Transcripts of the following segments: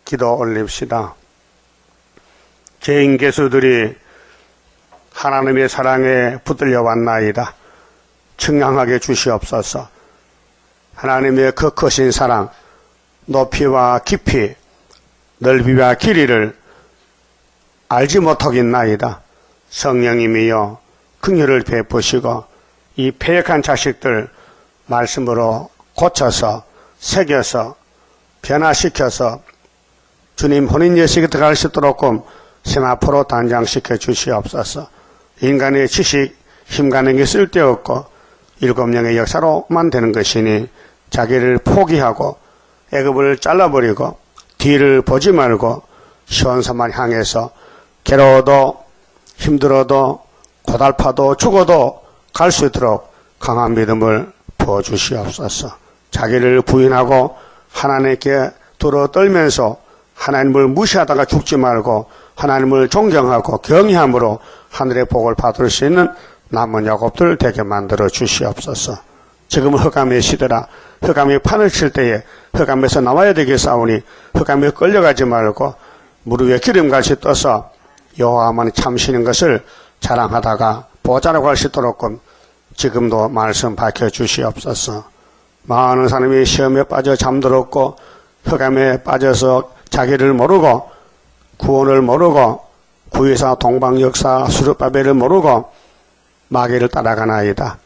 기도 올립시다. 개인 개수들이 하나님의 사랑에 붙들려 왔나이다. 청량하게 주시옵소서. 하나님의 그 크신 사랑, 높이와 깊이, 넓이와 길이를 알지 못하겠나이다. 성령님이여 긍휼을 베푸시고 이 패역한 자식들 말씀으로 고쳐서 새겨서 변화시켜서 주님 혼인 예식에 들어갈 수 있도록 세마포로 단장시켜 주시옵소서. 인간의 지식, 힘 가는 게 쓸데없고 일곱 영의 역사로만 되는 것이니 자기를 포기하고 애굽을 잘라버리고 뒤를 보지 말고 시온산만 향해서 괴로워도 힘들어도 고달파도 죽어도 갈 수 있도록 강한 믿음을 부어주시옵소서. 자기를 부인하고 하나님께 들어 떨면서 하나님을 무시하다가 죽지 말고 하나님을 존경하고 경외함으로 하늘의 복을 받을 수 있는 남은 야곱들 되게 만들어 주시옵소서. 지금은 흑암의 시대라. 흑암이 판을 칠 때에 흑암에서 나와야 되겠사오니 흑암에 끌려가지 말고 무릎 위에 기름같이 떠서 여호와만 참시는 것을 자랑하다가 보자라고 할 수 있도록 지금도 말씀 밝혀주시옵소서. 많은 사람이 시험에 빠져 잠들었고 흑암에 빠져서 자기를 모르고 구원을 모르고 구의사 동방역사 수르바벨을 모르고 마귀를 따라가나이다.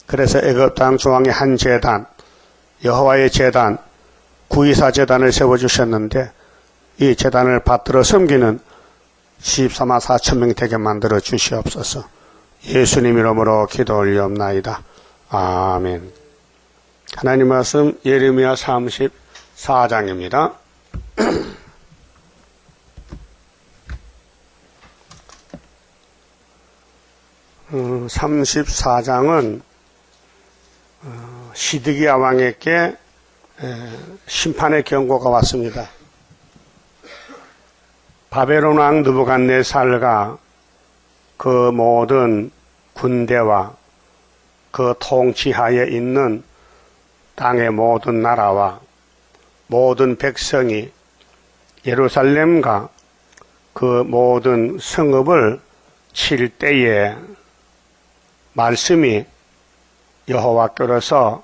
그래서 애굽 땅 중앙에 한 제단, 여호와의 제단, 구의사 제단을 세워주셨는데 이 제단을 받들어 섬기는 14만 4천 명 되게 만들어 주시옵소서. 예수님 이름으로 기도 올리옵나이다. 아멘. 하나님 말씀 예레미야 34장입니다. 34장은 시드기야 왕에게 심판의 경고가 왔습니다. 바벨론 왕 느부갓네살과 그 모든 군대와 그 통치하에 있는 땅의 모든 나라와 모든 백성이 예루살렘과 그 모든 성읍을 칠 때에 말씀이 여호와께로서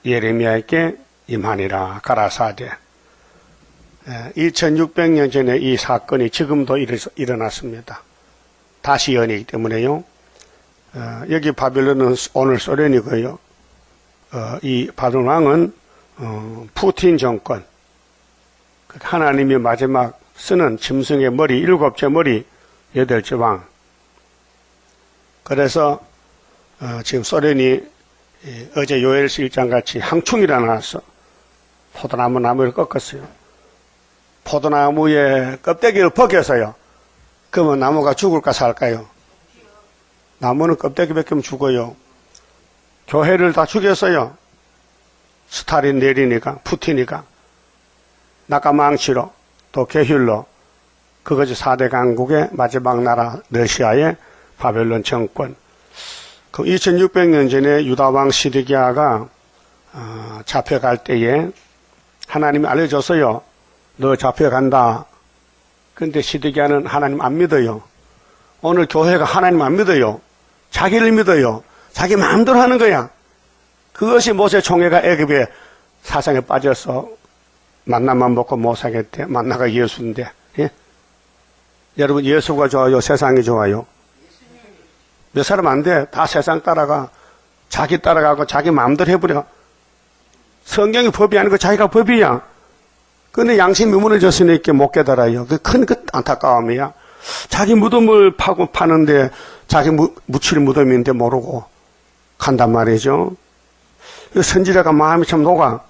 예레미야에게 임하니라 가라사대. 2600년 전에 이 사건이 지금도 일어났습니다. 다시 연이기 때문에요. 여기 바벨론은 오늘 소련이고요. 이 바벨론 왕은 푸틴 정권, 하나님이 마지막 쓰는 짐승의 머리, 7째 머리, 8째 왕. 그래서 지금 소련이 어제 요엘서 1장같이 항충이라 나와서 포도나무 나무를 꺾었어요. 포도나무의 껍데기를 벗겨서요. 그러면 나무가 죽을까 살까요? 나무는 껍데기 벗기면 죽어요. 교회를 다 죽였어요. 스탈린 내리니까, 푸틴이가. 낙가망치로, 또 게휼로, 그것이 4대 강국의 마지막 나라 러시아의 바벨론 정권. 그 2600년 전에 유다왕 시드기야가 잡혀갈 때에 하나님이 알려줬어요. 너 잡혀간다. 근데 시드기야는 하나님 안 믿어요. 오늘 교회가 하나님 안 믿어요. 자기를 믿어요. 자기 마음대로 하는 거야. 그것이 모세 총회가 애굽의 사상에 빠져서 만나만 먹고 못 사겠대. 만나가 예수인데. 예? 여러분 예수가 좋아요? 세상이 좋아요? 몇 사람 안 돼. 다 세상 따라가. 자기 따라가고 자기 마음대로 해버려. 성경이 법이 아니고 자기가 법이야. 근데 양심 미문해졌으니까 못 깨달아요. 그 큰 안타까움이야. 자기 무덤을 파는데 자기 묻힐 무덤인데 모르고 간단 말이죠. 선지자가 마음이 참 녹아.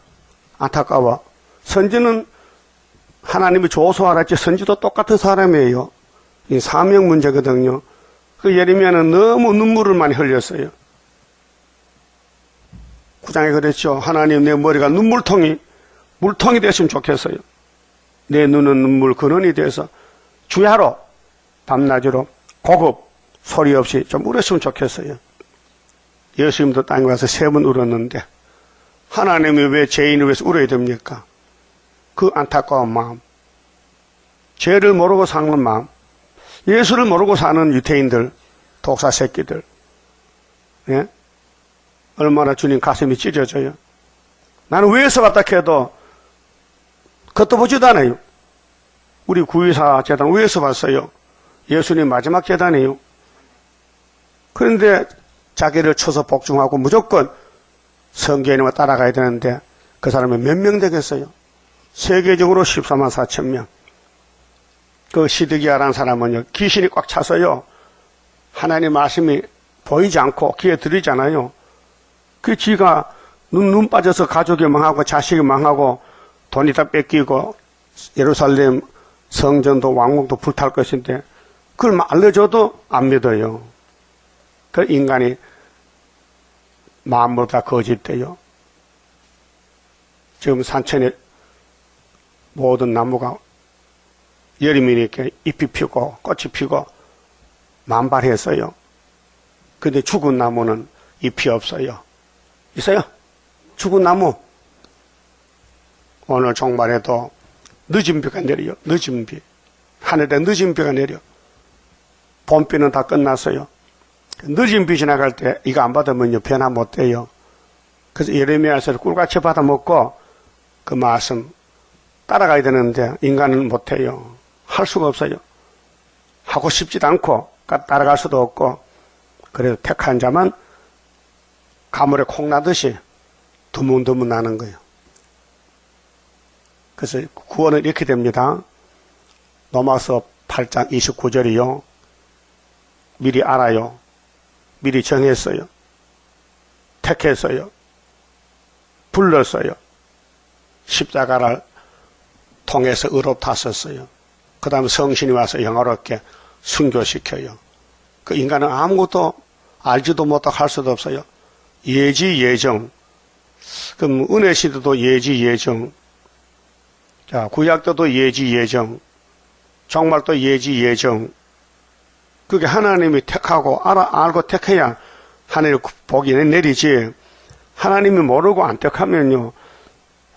안타까워. 선지는 하나님이 줘서 알았지 선지도 똑같은 사람이에요. 이 사명 문제거든요. 그 예레미야는 너무 눈물을 많이 흘렸어요. 9장에 그랬죠. 하나님 내 머리가 물통이 됐으면 좋겠어요. 내 눈은 눈물 근원이 돼서 주야로 밤낮으로 고급 소리 없이 좀 울었으면 좋겠어요. 예수님도 땅에 와서 3번 울었는데 하나님이 왜 죄인을 위해서 울어야 됩니까? 그 안타까운 마음, 죄를 모르고 사는 마음, 예수를 모르고 사는 유태인들, 독사 새끼들, 예? 얼마나 주님 가슴이 찢어져요. 나는 위에서 왔다 해도 겉도 보지도 않아요. 우리 구의사 재단 위에서 봤어요. 예수님 마지막 재단이에요. 그런데 자기를 쳐서 복종하고 무조건 성경에만 따라가야 되는데 그 사람이 몇 명 되겠어요? 세계적으로 14만 4천 명. 그 시드기야라는 사람은요, 귀신이 꽉 차서요, 하나님 말씀이 보이지 않고 귀에 들리잖아요. 그 지가 눈 빠져서 가족이 망하고 자식이 망하고 돈이 다 뺏기고 예루살렘 성전도 왕궁도 불탈 것인데 그걸 알려줘도 안 믿어요. 그 인간이 마음으로 다 거짓돼요. 지금 산천에 모든 나무가 여름이 이렇게 잎이 피고 꽃이 피고 만발했어요. 근데 죽은 나무는 잎이 없어요. 있어요? 죽은 나무. 오늘 종말에도 늦은 비가 내려요. 늦은 비. 하늘에 늦은 비가 내려. 봄비는 다 끝났어요. 늦은 비 지나갈 때 이거 안 받으면요 변화 못 돼요. 그래서 예레미야서를 꿀같이 받아 먹고 그 말씀 따라가야 되는데 인간은 못 해요. 할 수가 없어요. 하고 싶지도 않고 따라갈 수도 없고 그래도 택한 자만 가물에 콩 나듯이 드문드문 나는 거예요. 그래서 구원은 이렇게 됩니다. 로마서 8장 29절이요. 미리 알아요. 미리 정했어요. 택했어요. 불렀어요. 십자가를 통해서 의롭다 하셨어요. 그 다음에 성신이 와서 영화롭게 순교시켜요. 그 인간은 아무것도 알지도 못하고 할 수도 없어요. 예지 예정. 그럼 은혜 시대도 예지 예정. 자, 구약도도 예지 예정. 정말도 예지 예정. 그게 하나님이 택하고 알고 택해야 하나님 복이 내리지. 하나님이 모르고 안 택하면요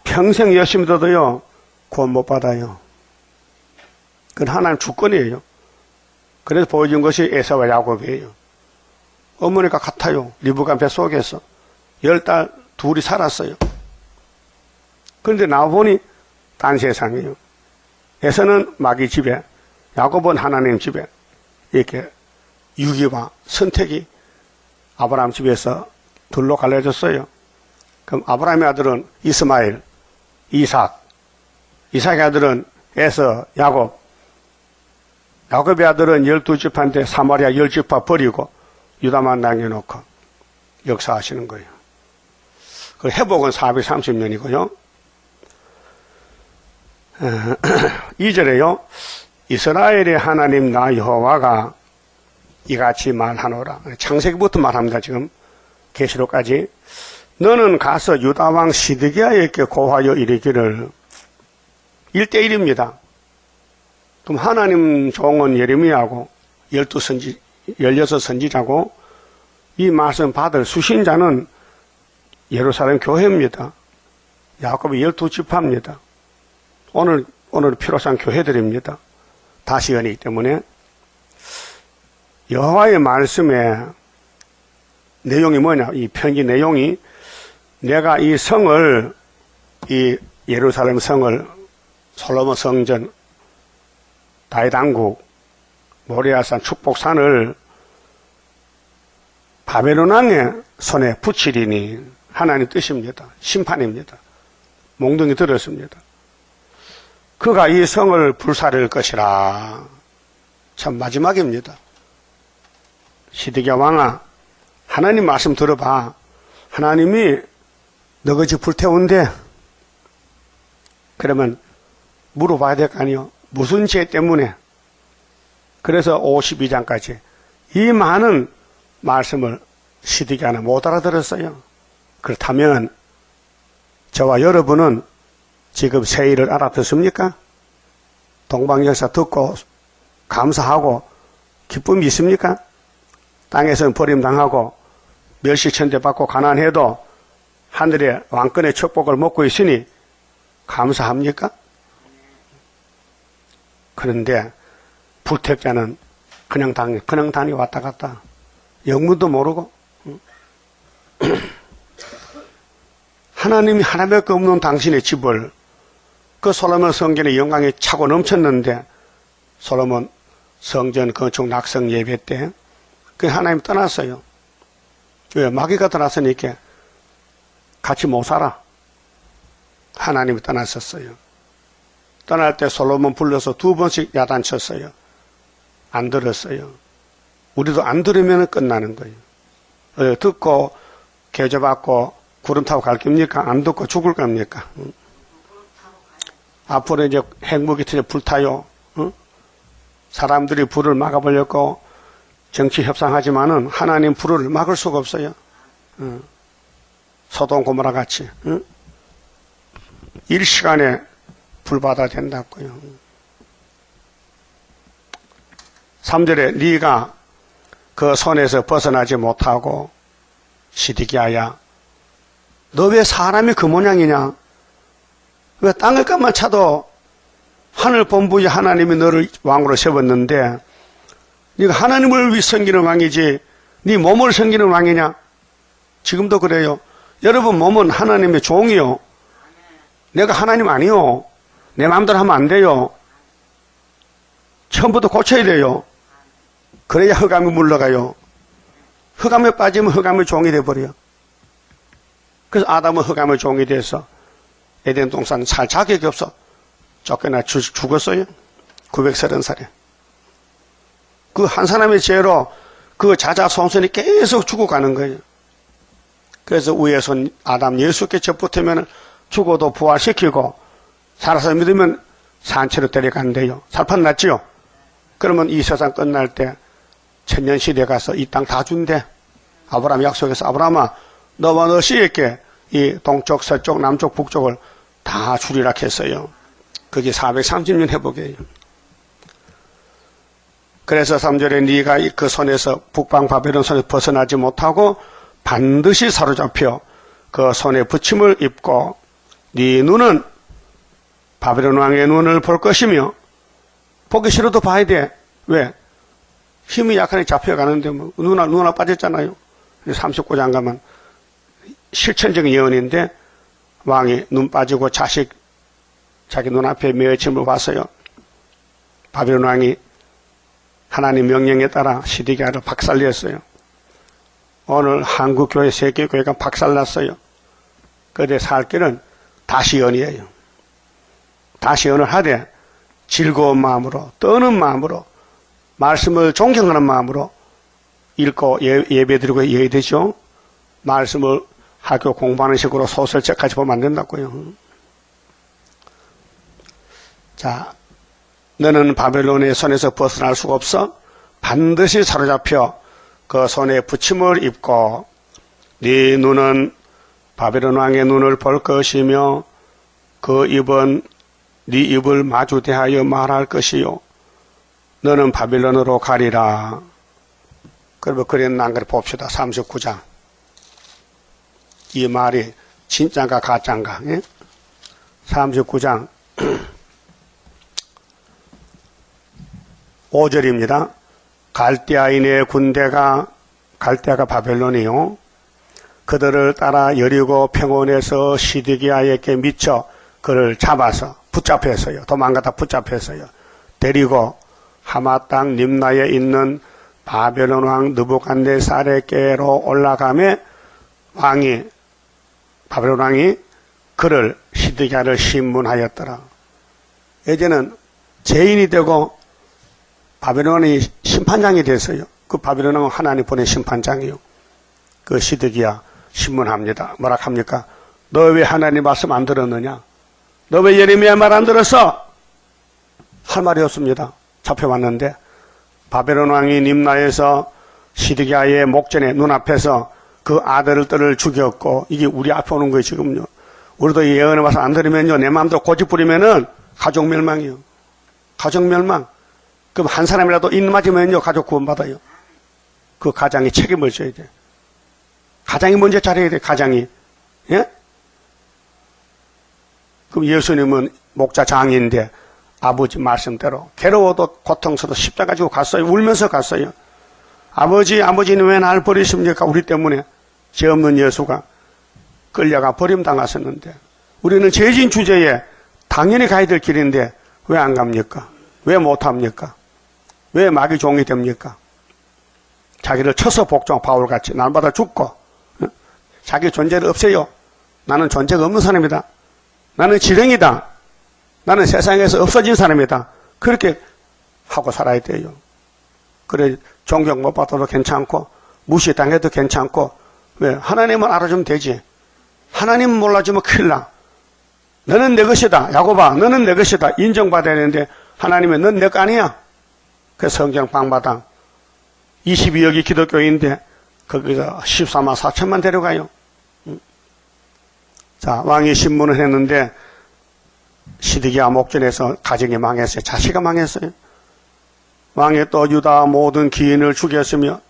평생 열심히 둬도요 구원 못 받아요. 그건 하나님 주권이에요. 그래서 보여준 것이 에사와 야곱이에요. 어머니가 같아요. 리브가 뱃속에서 10달 둘이 살았어요. 그런데 나와보니 딴 세상이에요. 에사는 마귀 집에, 야곱은 하나님 집에 이렇게 유기와 선택이 아브라함 집에서 둘로 갈라졌어요. 그럼 아브라함의 아들은 이스마엘, 이삭, 이삭의 아들은 에서, 야곱, 야곱의 아들은 12지파인데 사마리아 10지파 버리고 유다만 남겨놓고 역사하시는 거예요. 그 회복은 430년이고요. 2절에요. 이스라엘의 하나님 나 여호와가 이같이 말하노라. 창세기부터 말합니다. 지금 계시록까지. 너는 가서 유다왕 시드기야에게 고하여 이르기를 1대1입니다. 그럼 하나님 종은 예레미야하고 16선지자고 이 말씀 받을 수신자는 예루살렘 교회입니다. 야곱이 12지파입니다. 오늘 필요한 교회들입니다. 다시 연이기 때문에 여호와의 말씀의 내용이 뭐냐? 이 편지 내용이 내가 이 성을, 이 예루살렘 성을 솔로몬 성전, 다윗왕국, 모리아산 축복산을 바벨론 왕의 손에 붙이리니 하나님 뜻입니다. 심판입니다. 몽둥이 들었습니다. 그가 이 성을 불사를 것이라. 참 마지막입니다. 시드기야 왕아, 하나님 말씀 들어봐. 하나님이 너같이 불태운데 그러면 물어봐야 될 거 아니요. 무슨 죄 때문에? 그래서 52장까지 이 많은 말씀을 시드기야는 못 알아들었어요. 그렇다면 저와 여러분은 지금 새 일을 알아듣습니까? 동방역사 듣고 감사하고 기쁨이 있습니까? 땅에서는 버림당하고 멸시천대받고 가난해도 하늘의 왕권의 축복을 먹고 있으니 감사합니까? 그런데 불택자는 그냥 단이 왔다 갔다. 영문도 모르고. 하나님이 하나밖에 없는 당신의 집을 그 솔로몬 성전의 영광이 차고 넘쳤는데 솔로몬 성전 건축 낙성 예배 때 그 하나님 떠났어요. 왜? 마귀가 떠났으니까 같이 못 살아. 하나님이 떠났었어요. 떠날 때 솔로몬 불러서 2번씩 야단쳤어요. 안 들었어요. 우리도 안 들으면 끝나는 거예요. 듣고 계좌받고 구름 타고 갈 겁니까? 안 듣고 죽을 겁니까? 앞으로 이제 핵무기 터져 불타요. 사람들이 불을 막아보려고 정치 협상하지만은 하나님 불을 막을 수가 없어요. 소돔 고모라 같이 일시간에 불받아 된다고요. 3절에 네가 그 손에서 벗어나지 못하고 시드기야야, 너 왜 사람이 그 모양이냐? 왜 땅을 것만 차도 하늘 본부의 하나님이 너를 왕으로 세웠는데 네가 하나님을 위해 섬기는 왕이지 네 몸을 섬기는 왕이냐? 지금도 그래요. 여러분 몸은 하나님의 종이요. 내가 하나님 아니요. 내 마음대로 하면 안 돼요. 처음부터 고쳐야 돼요. 그래야 흑암이 물러가요. 흑암에 빠지면 흑암의 종이 돼버려요. 그래서 아담은 흑암의 종이 돼서 에덴 동산 살 자격이 없어 쫓겨나 죽었어요. 930살에. 그 한 사람의 죄로 그 자자손손이 계속 죽어가는 거예요. 그래서 위에서 아담 예수께 접붙으면 죽어도 부활시키고 살아서 믿으면 산채로 데려간대요. 살판 났지요. 그러면 이 세상 끝날 때 천년시대 가서 이 땅 다 준대. 아브라함 약속해서 아브라함아 너와 너 씨에게 이 동쪽 서쪽 남쪽 북쪽을 다 주리라 했어요. 그게 430년 회복이에요. 그래서 3절에 네가 그 손에서 북방 바벨론 손에서 벗어나지 못하고 반드시 사로잡혀 그 손에 붙임을 입고 네 눈은 바벨론 왕의 눈을 볼 것이며 보기 싫어도 봐야 돼. 왜? 힘이 약하니 잡혀가는데 뭐 눈 빠졌잖아요. 39장 가면 실천적인 예언인데 왕이 눈 빠지고 자기 눈앞에 맺힘을 봤어요. 바벨론 왕이 하나님 명령에 따라 시드기야를 박살냈어요. 오늘 한국교회 세계교회가 박살났어요. 그런데 살 길은 다시연이에요. 다시연을 하되 즐거운 마음으로 떠는 마음으로 말씀을 존경하는 마음으로 읽고 예배드리고 예의되죠. 말씀을 학교 공부하는 식으로 소설책까지 보면 안 된다고요. 자, 너는 바벨론의 손에서 벗어날 수가 없어. 반드시 사로잡혀 그 손에 붙임을 입고 네 눈은 바벨론 왕의 눈을 볼 것이며 그 입은 네 입을 마주 대하여 말할 것이요 너는 바벨론으로 가리라. 그러면 그랬나 안 그래 봅시다. 39장. 이 말이 진짜인가 가짜인가? 예? 39장 5절입니다. 갈대아인의 군대가 갈대아가 바벨론이요. 그들을 따라 여리고 평원에서 시드기야에게 미쳐 그를 잡아서 붙잡혔어요. 도망가다 붙잡혔어요. 데리고 하마 땅 림나에 있는 바벨론 왕 느부갓네살에게로 올라가며 바벨론 왕이 그를 시드기야를 신문하였더라. 이제는 죄인이 되고 바벨론이 심판장이 됐어요. 그 바벨론은 하나님 보낸 심판장이요. 그 시드기야 신문합니다. 뭐라 합니까? 너 왜 하나님 말씀 안 들었느냐? 너 왜 예레미야 말 안 들었어? 할 말이 없습니다. 잡혀왔는데 바벨론 왕이 림나에서 시드기야의 목전에 눈앞에서 그 아들들을 죽였고 이게 우리 앞에 오는 거예요 지금요. 우리도 예언에 와서 안 들으면요 내 마음대로 고집 부리면은 가족 멸망이요. 가족 멸망. 그럼 한 사람이라도 인 맞으면요 가족 구원받아요. 그 가장이 책임을 져야 돼. 가장이 먼저 잘해야 돼. 가장이. 예? 그럼 예수님은 목자 장인데 아버지 말씀대로 괴로워도 고통스러워도 십자가 지고 갔어요. 울면서 갔어요. 아버지는 왜 나를 버리십니까? 우리 때문에 죄 없는 예수가 끌려가 버림당하셨는데 우리는 죄진 주제에 당연히 가야 될 길인데 왜 안 갑니까? 왜 못합니까? 왜 마귀 종이 됩니까? 자기를 쳐서 복종 바울같이 날마다 죽고 자기 존재를 없애요. 나는 존재가 없는 사람이다. 나는 지렁이다. 나는 세상에서 없어진 사람이다. 그렇게 하고 살아야 돼요. 그래 존경 못 받아도 괜찮고 무시당해도 괜찮고 왜? 하나님은 알아주면 되지. 하나님 몰라주면 큰일 나. 너는 내 것이다. 야고봐 너는 내 것이다. 인정받아야 되는데 하나님은 넌 내 거 아니야. 그 성경 방마당 22억이 기독교인데 거기서 14만 4천만 데려가요. 자, 왕이 신문을 했는데 시드기야 목전에서 가정이 망했어요. 자식이 망했어요. 왕이 또 유다 모든 기인을 죽였으며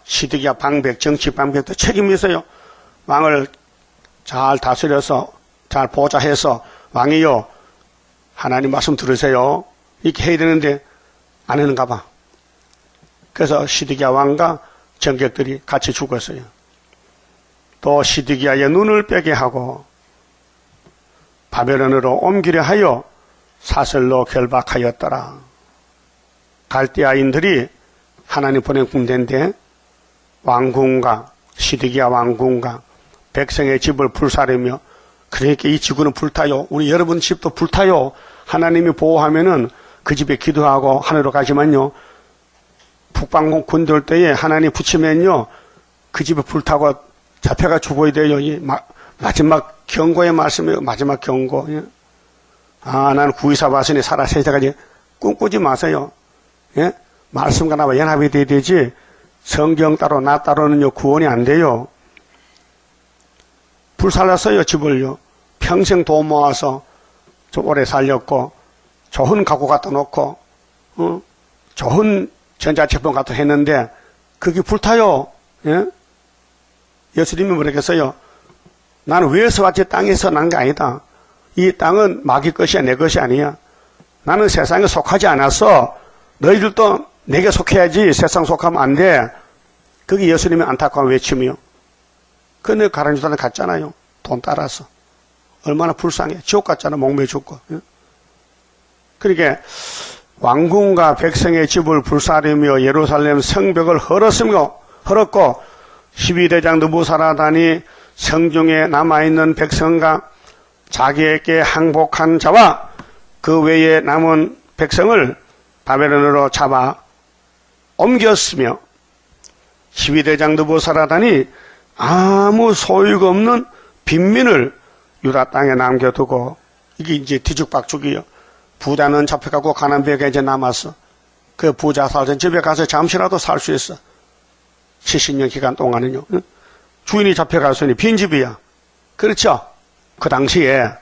시드기야 방백, 정치 방백도 책임이 있어요. 왕을 잘 다스려서 잘 보좌해서 왕이요 하나님 말씀 들으세요. 이렇게 해야 되는데 안 하는가 봐. 그래서 시드기야 왕과 정객들이 같이 죽었어요. 또 시드기야의 눈을 빼게 하고 바벨론으로 옮기려 하여 사슬로 결박하였더라. 갈대아인들이 하나님 보낸 군대인데 왕궁과 시드기야 왕궁과 백성의 집을 불사르며 그러니까 이 지구는 불타요. 우리 여러분 집도 불타요. 하나님이 보호하면은 그 집에 기도하고 하늘로 가지만요. 북방공 군대 올 때에 하나님 붙이면요. 그 집에 불타고 잡혀가 죽어야 돼요. 이 마지막 경고의 말씀이에요. 마지막 경고. 예? 아, 나는 구의사 바순이 살아 세자까지 꿈꾸지 마세요. 예? 말씀과 나와 연합이 돼야 되지 성경 따로 나 따로는요 구원이 안 돼요. 불살랐어요. 집을요. 평생 돈 모아서 좀 오래 살렸고 좋은 가구 갖다 놓고 좋은 전자제품 갖다 했는데 그게 불타요. 예? 예수님이 뭐랬겠어요? 나는 위에서 왔지 땅에서 난 게 아니다. 이 땅은 마귀 것이야 내 것이 아니야. 나는 세상에 속하지 않았어. 너희들도 내게 속해야지 세상 속하면 안 돼. 그게 예수님의 안타까운 외침이요. 근데 가라앉으다 갔잖아요. 돈 따라서. 얼마나 불쌍해. 지옥 갔잖아. 목매 죽고. 그러니까 왕궁과 백성의 집을 불사르며 예루살렘 성벽을 헐었고 12대장 느부사라단이 성중에 남아있는 백성과 자기에게 항복한 자와 그 외에 남은 백성을 바벨론으로 잡아 옮겼으며 12대장 느부사라단이 아무 소유가 없는 빈민을 유다 땅에 남겨두고 이게 이제 뒤죽박죽이요. 부자는 잡혀가고 가난뱅이가 이제 남았어. 그 부자 살던 집에 가서 잠시라도 살 수 있어. 70년 기간 동안은요. 주인이 잡혀갔으니 빈집이야. 그렇죠? 그 당시에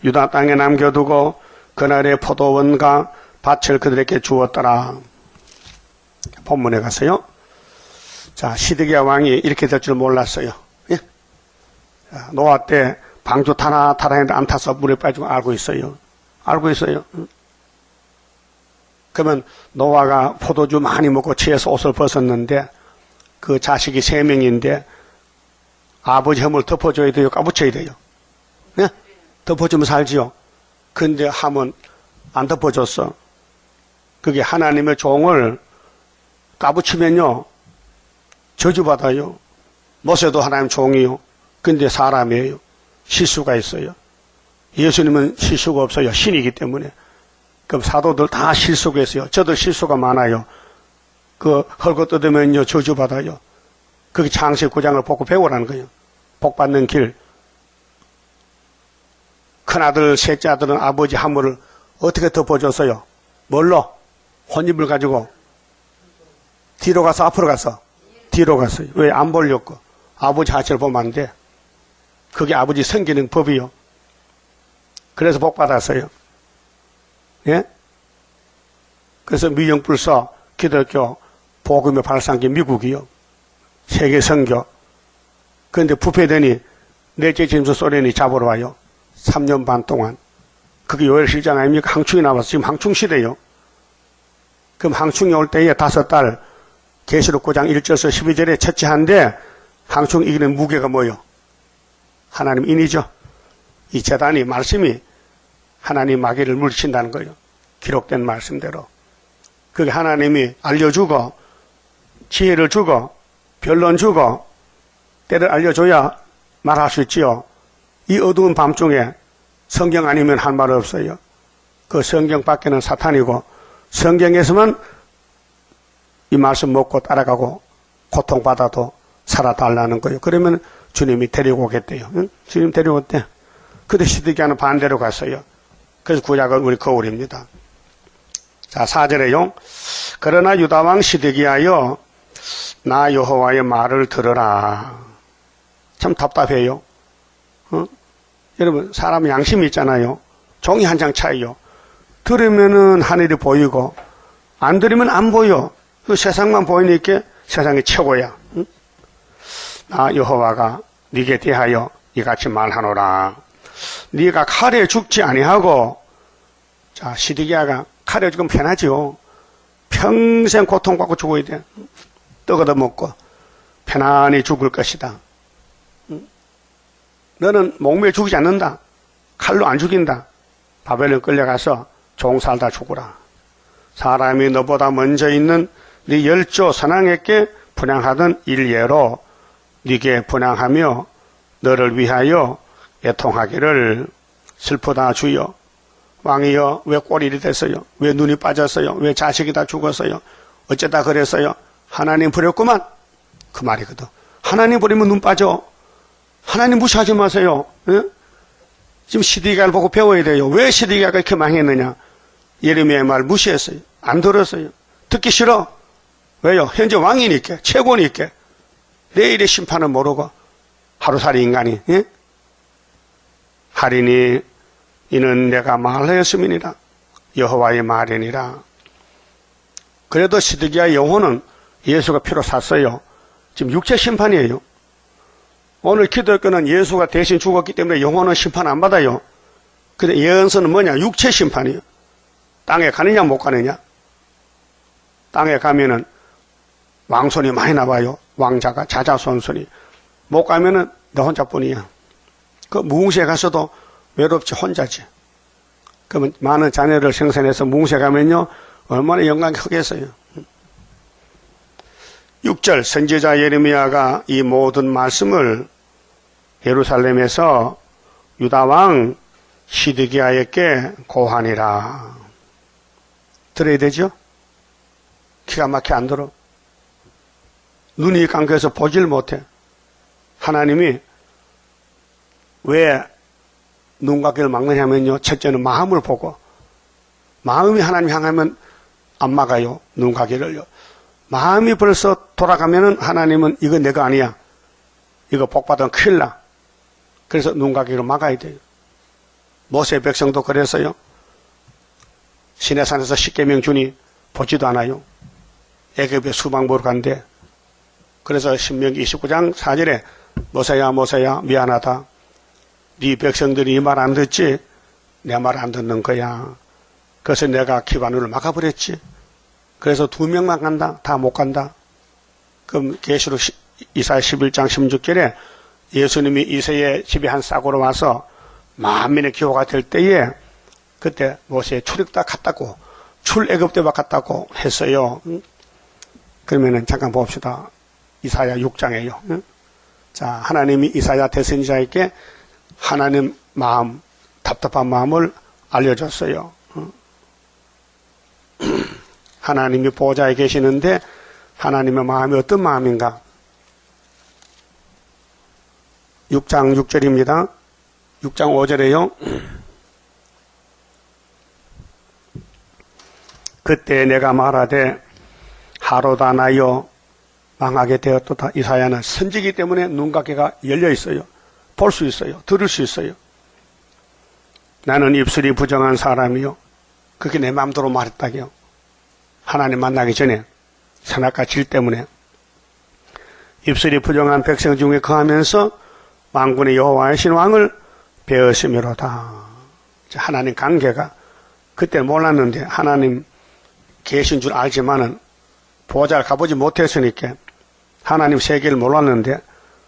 유다 땅에 남겨두고 그날의 포도원과 밭을 그들에게 주었더라. 본문에 가서요. 자, 시드기야 왕이 이렇게 될 줄 몰랐어요. 예? 노아 때 방주 타나 했는데 안 타서 물에 빠지고 알고 있어요. 그러면 노아가 포도주 많이 먹고 취해서 옷을 벗었는데 그 자식이 3명인데 아버지 혐을 덮어줘야 돼요? 까부쳐야 돼요? 네? 덮어주면 살지요. 근데 하면 안 덮어줬어. 그게 하나님의 종을 까부치면요 저주받아요. 모세도 하나님 종이요. 근데 사람이에요. 실수가 있어요. 예수님은 실수가 없어요. 신이기 때문에. 그럼 사도들 다 실수가 있어요. 저도 실수가 많아요. 그 헐거 뜯으면요 저주받아요. 그게 창세기 9장을 보고 배우라는 거예요. 복받는 길. 큰아들 셋째 아들은 아버지 하물을 어떻게 덮어줬어요? 뭘로? 혼입을 가지고 뒤로 가서 앞으로 가서 뒤로 갔어요. 왜? 안 보려고. 아버지 하체를 보면 안 돼. 그게 아버지 섬기는 법이요. 그래서 복 받았어요. 예? 그래서 미영불서 기독교 복음의 발상기 미국이요. 세계 선교. 그런데 부패되니 넷째 짐승 소련이 잡으러 와요. 3년 반 동안. 그게 요엘 실장 아닙니까? 항충이 나와서 지금 항충 시대요. 그럼 항충이 올 때에 5달 계시록 9장 1절에서 12절에 첫째 한데 항충 이기는 무게가 뭐요? 하나님 인이죠. 이 재단이 말씀이 하나님 마귀를 물리친다는 거예요. 기록된 말씀대로. 그게 하나님이 알려주고 지혜를 주고 변론 주고 때를 알려줘야 말할 수 있지요. 이 어두운 밤중에 성경 아니면 할 말 없어요. 그 성경 밖에는 사탄이고 성경에서만 이 말씀 먹고 따라가고 고통받아도 살아달라는 거예요. 그러면 주님이 데리고 오겠대요. 응? 주님 데리고 올때 그때 시드기야는 반대로 갔어요. 그래서 구약은 우리 거울입니다. 자, 4절에요. 그러나 유다왕 시드기야여 나 여호와의 말을 들으라. 참 답답해요. 여러분 사람 양심이 있잖아요. 종이 한 장 차이요. 들으면은 하늘이 보이고 안 들으면 안 보여. 그 세상만 보이니까 세상이 최고야. 응? 나 여호와가 네게 대하여 이같이 말하노라. 네가 칼에 죽지 아니하고 자 시드기야가 칼에 죽으면 편하지요. 평생 고통받고 죽어야 돼. 떡 얻어먹고 편안히 죽을 것이다. 너는 목매어 죽이지 않는다. 칼로 안 죽인다. 바벨론 끌려가서 종 살다 죽으라. 사람이 너보다 먼저 있는 네 열조 선왕에게 분향하던 일례로 네게 분향하며 너를 위하여 애통하기를. 슬프다 주여. 왕이여 왜 꼴이 이리 됐어요? 왜 눈이 빠졌어요? 왜 자식이 다 죽었어요? 어쩌다 그랬어요? 하나님 버렸구만. 그 말이거든. 하나님 버리면 눈 빠져. 하나님 무시하지 마세요. 예? 지금 시드기야를 보고 배워야 돼요. 왜 시드기야가 이렇게 망했느냐? 예레미야의 말 무시했어요. 안 들었어요. 듣기 싫어. 왜요? 현재 왕이니까, 최고니까. 내일의 심판은 모르고 하루살이 인간이. 예? 하리니 이는 내가 말하였음이니라. 여호와의 말이니라. 그래도 시드기야의 영혼은 예수가 피로 샀어요. 지금 육체 심판이에요. 오늘 기독교는 예수가 대신 죽었기 때문에 영혼은 심판 안 받아요. 근데 예언서는 뭐냐? 육체 심판이에요. 땅에 가느냐 못 가느냐? 땅에 가면은 왕손이 많이 나와요. 왕자가 자자손손이. 못 가면은 너 혼자뿐이야. 그 무궁시에 가서도 외롭지 혼자지. 그러면 많은 자녀를 생산해서 무궁시에 가면요 얼마나 영광이 크겠어요. 6절 선지자 예레미야가 이 모든 말씀을 예루살렘에서 유다왕 시드기야에게 고하니라. 들어야 되죠? 기가 막혀 안 들어. 눈이 감겨서 보질 못해. 하나님이 왜 눈과 귀를 막느냐면요. 첫째는 마음을 보고, 마음이 하나님 향하면 안 막아요. 눈과 귀를요. 마음이 벌써 돌아가면은 하나님은 이거 내가 아니야. 이거 복받으면 큰일 나. 그래서 눈과 귀를 막아야 돼요. 모세 백성도 그랬어요. 시내산에서 십계명 주니 보지도 않아요. 애굽에 수박 먹으러 간대. 그래서 신명기 29장 4절에 모세야 모세야 미안하다. 네 백성들이 이 말 안 듣지? 내 말 안 듣는 거야. 그래서 내가 기관을 막아버렸지. 그래서 2명만 간다. 다 못 간다. 그럼 계시록 이사야 11장 16절에 예수님이 이새의 집에 한 싹으로 와서 만민의 기호가 될 때에 그때 모세의 출애굽다 갔다고 출애굽대와 갔다고 했어요. 그러면은 잠깐 봅시다. 이사야 6장이에요. 자, 하나님이 이사야 대선지자에게 하나님 마음, 답답한 마음을 알려줬어요. 하나님이 보좌에 계시는데 하나님의 마음이 어떤 마음인가? 6장 6절입니다. 6장 5절에요. 그때 내가 말하되 하루다 나여 망하게 되었도다. 이사야는 선지기 때문에 눈과 귀가 열려 있어요. 볼 수 있어요. 들을 수 있어요. 나는 입술이 부정한 사람이요. 그게 내 마음대로 말했다고요. 하나님 만나기 전에 선악과 질 때문에 입술이 부정한 백성 중에 거하면서 만군의 여호와의 신왕을 배었으므로다. 하나님 관계가 그때 몰랐는데 하나님 계신 줄 알지만은 보좌를 가보지 못했으니까 하나님 세계를 몰랐는데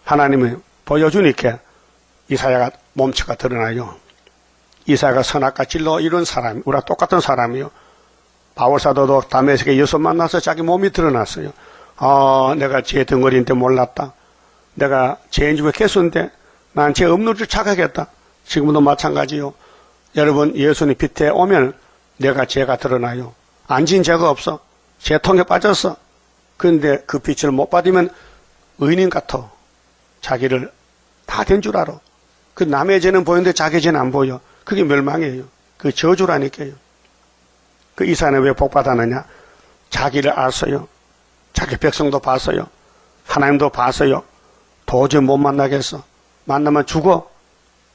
하나님이 보여주니까 이사야가 몸체가 드러나요. 이사야가 선악과 진로 이룬 사람, 우리가 똑같은 사람이요. 바울사도도 다메섹에 예수 만나서 자기 몸이 드러났어요. 내가 죄 덩어리인데 몰랐다. 내가 죄인 중에 개수인데 난 죄 없는 줄 착각했다. 지금도 마찬가지요. 여러분 예수님 빛에 오면 내가 죄가 드러나요. 안 지은 죄가 없어. 죄통에 빠졌어. 그런데 그 빛을 못 받으면 의인 같아. 자기를 다 된 줄 알아. 그 남의 죄는 보이는데 자기 죄는 안 보여. 그게 멸망이에요. 그 저주라니까요. 그 이사야는 왜 복 받았느냐? 자기를 알았어요. 자기 백성도 봤어요. 하나님도 봤어요. 도저히 못 만나겠어. 만나면 죽어.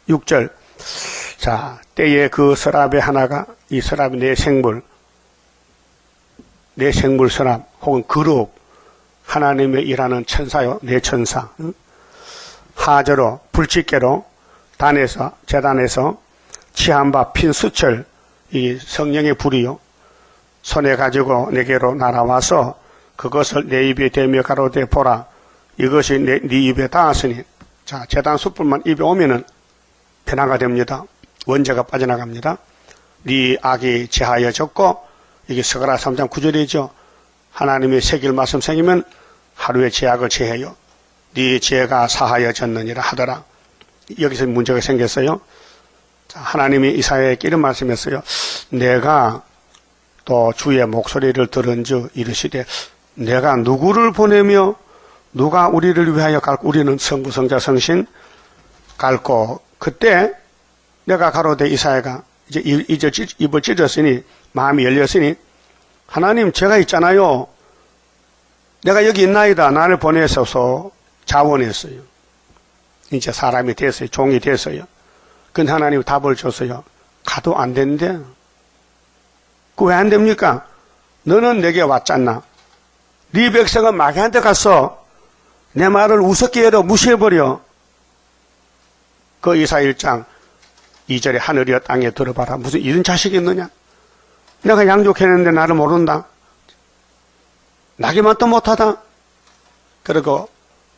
6절. 자, 때에 그 서랍의 하나가, 이 서랍이 내 생물 서랍 혹은 그룹, 하나님의 일하는 천사요. 내 천사. 하저로 불집게로 재단에서 취한 바 핀 수철, 이 성령의 불이요. 손에 가지고 내게로 날아와서 그것을 내 입에 대며 가로되 보라. 이것이 네 입에 닿았으니. 자, 재단 숯불만 입에 오면은 변화가 됩니다. 원죄가 빠져나갑니다. 네 악이 제하여졌고, 이게 스가랴 3장 9절이죠. 하나님의 새길 말씀 생기면 하루에 죄악을 제해요. 네 죄가 사하여졌느니라 하더라. 여기서 문제가 생겼어요. 자, 하나님이 이사야에게 이런 말씀했어요. 내가 또 주의 목소리를 들은즉 이르시되 내가 누구를 보내며 누가 우리를 위하여 갈고, 우리는 성부 성자 성신 갈고, 그때 내가 가로되 이사야가 이제 입을 찢었으니 마음이 열렸으니 하나님 제가 있잖아요. 내가 여기 있나이다. 나를 보내셔서 자원했어요. 이제 사람이 됐어요. 종이 됐어요. 근데 하나님 답을 줬어요. 가도 안 된대. 그 왜 안 됩니까? 너는 내게 왔잖아. 네 백성은 마귀한테 가서 내 말을 우습게 해도 무시해버려. 그 이사야 1장 2절에 하늘이여 땅에 들어봐라. 무슨 이런 자식이 있느냐? 내가 양육했는데 나를 모른다. 나기만 또 못하다. 그리고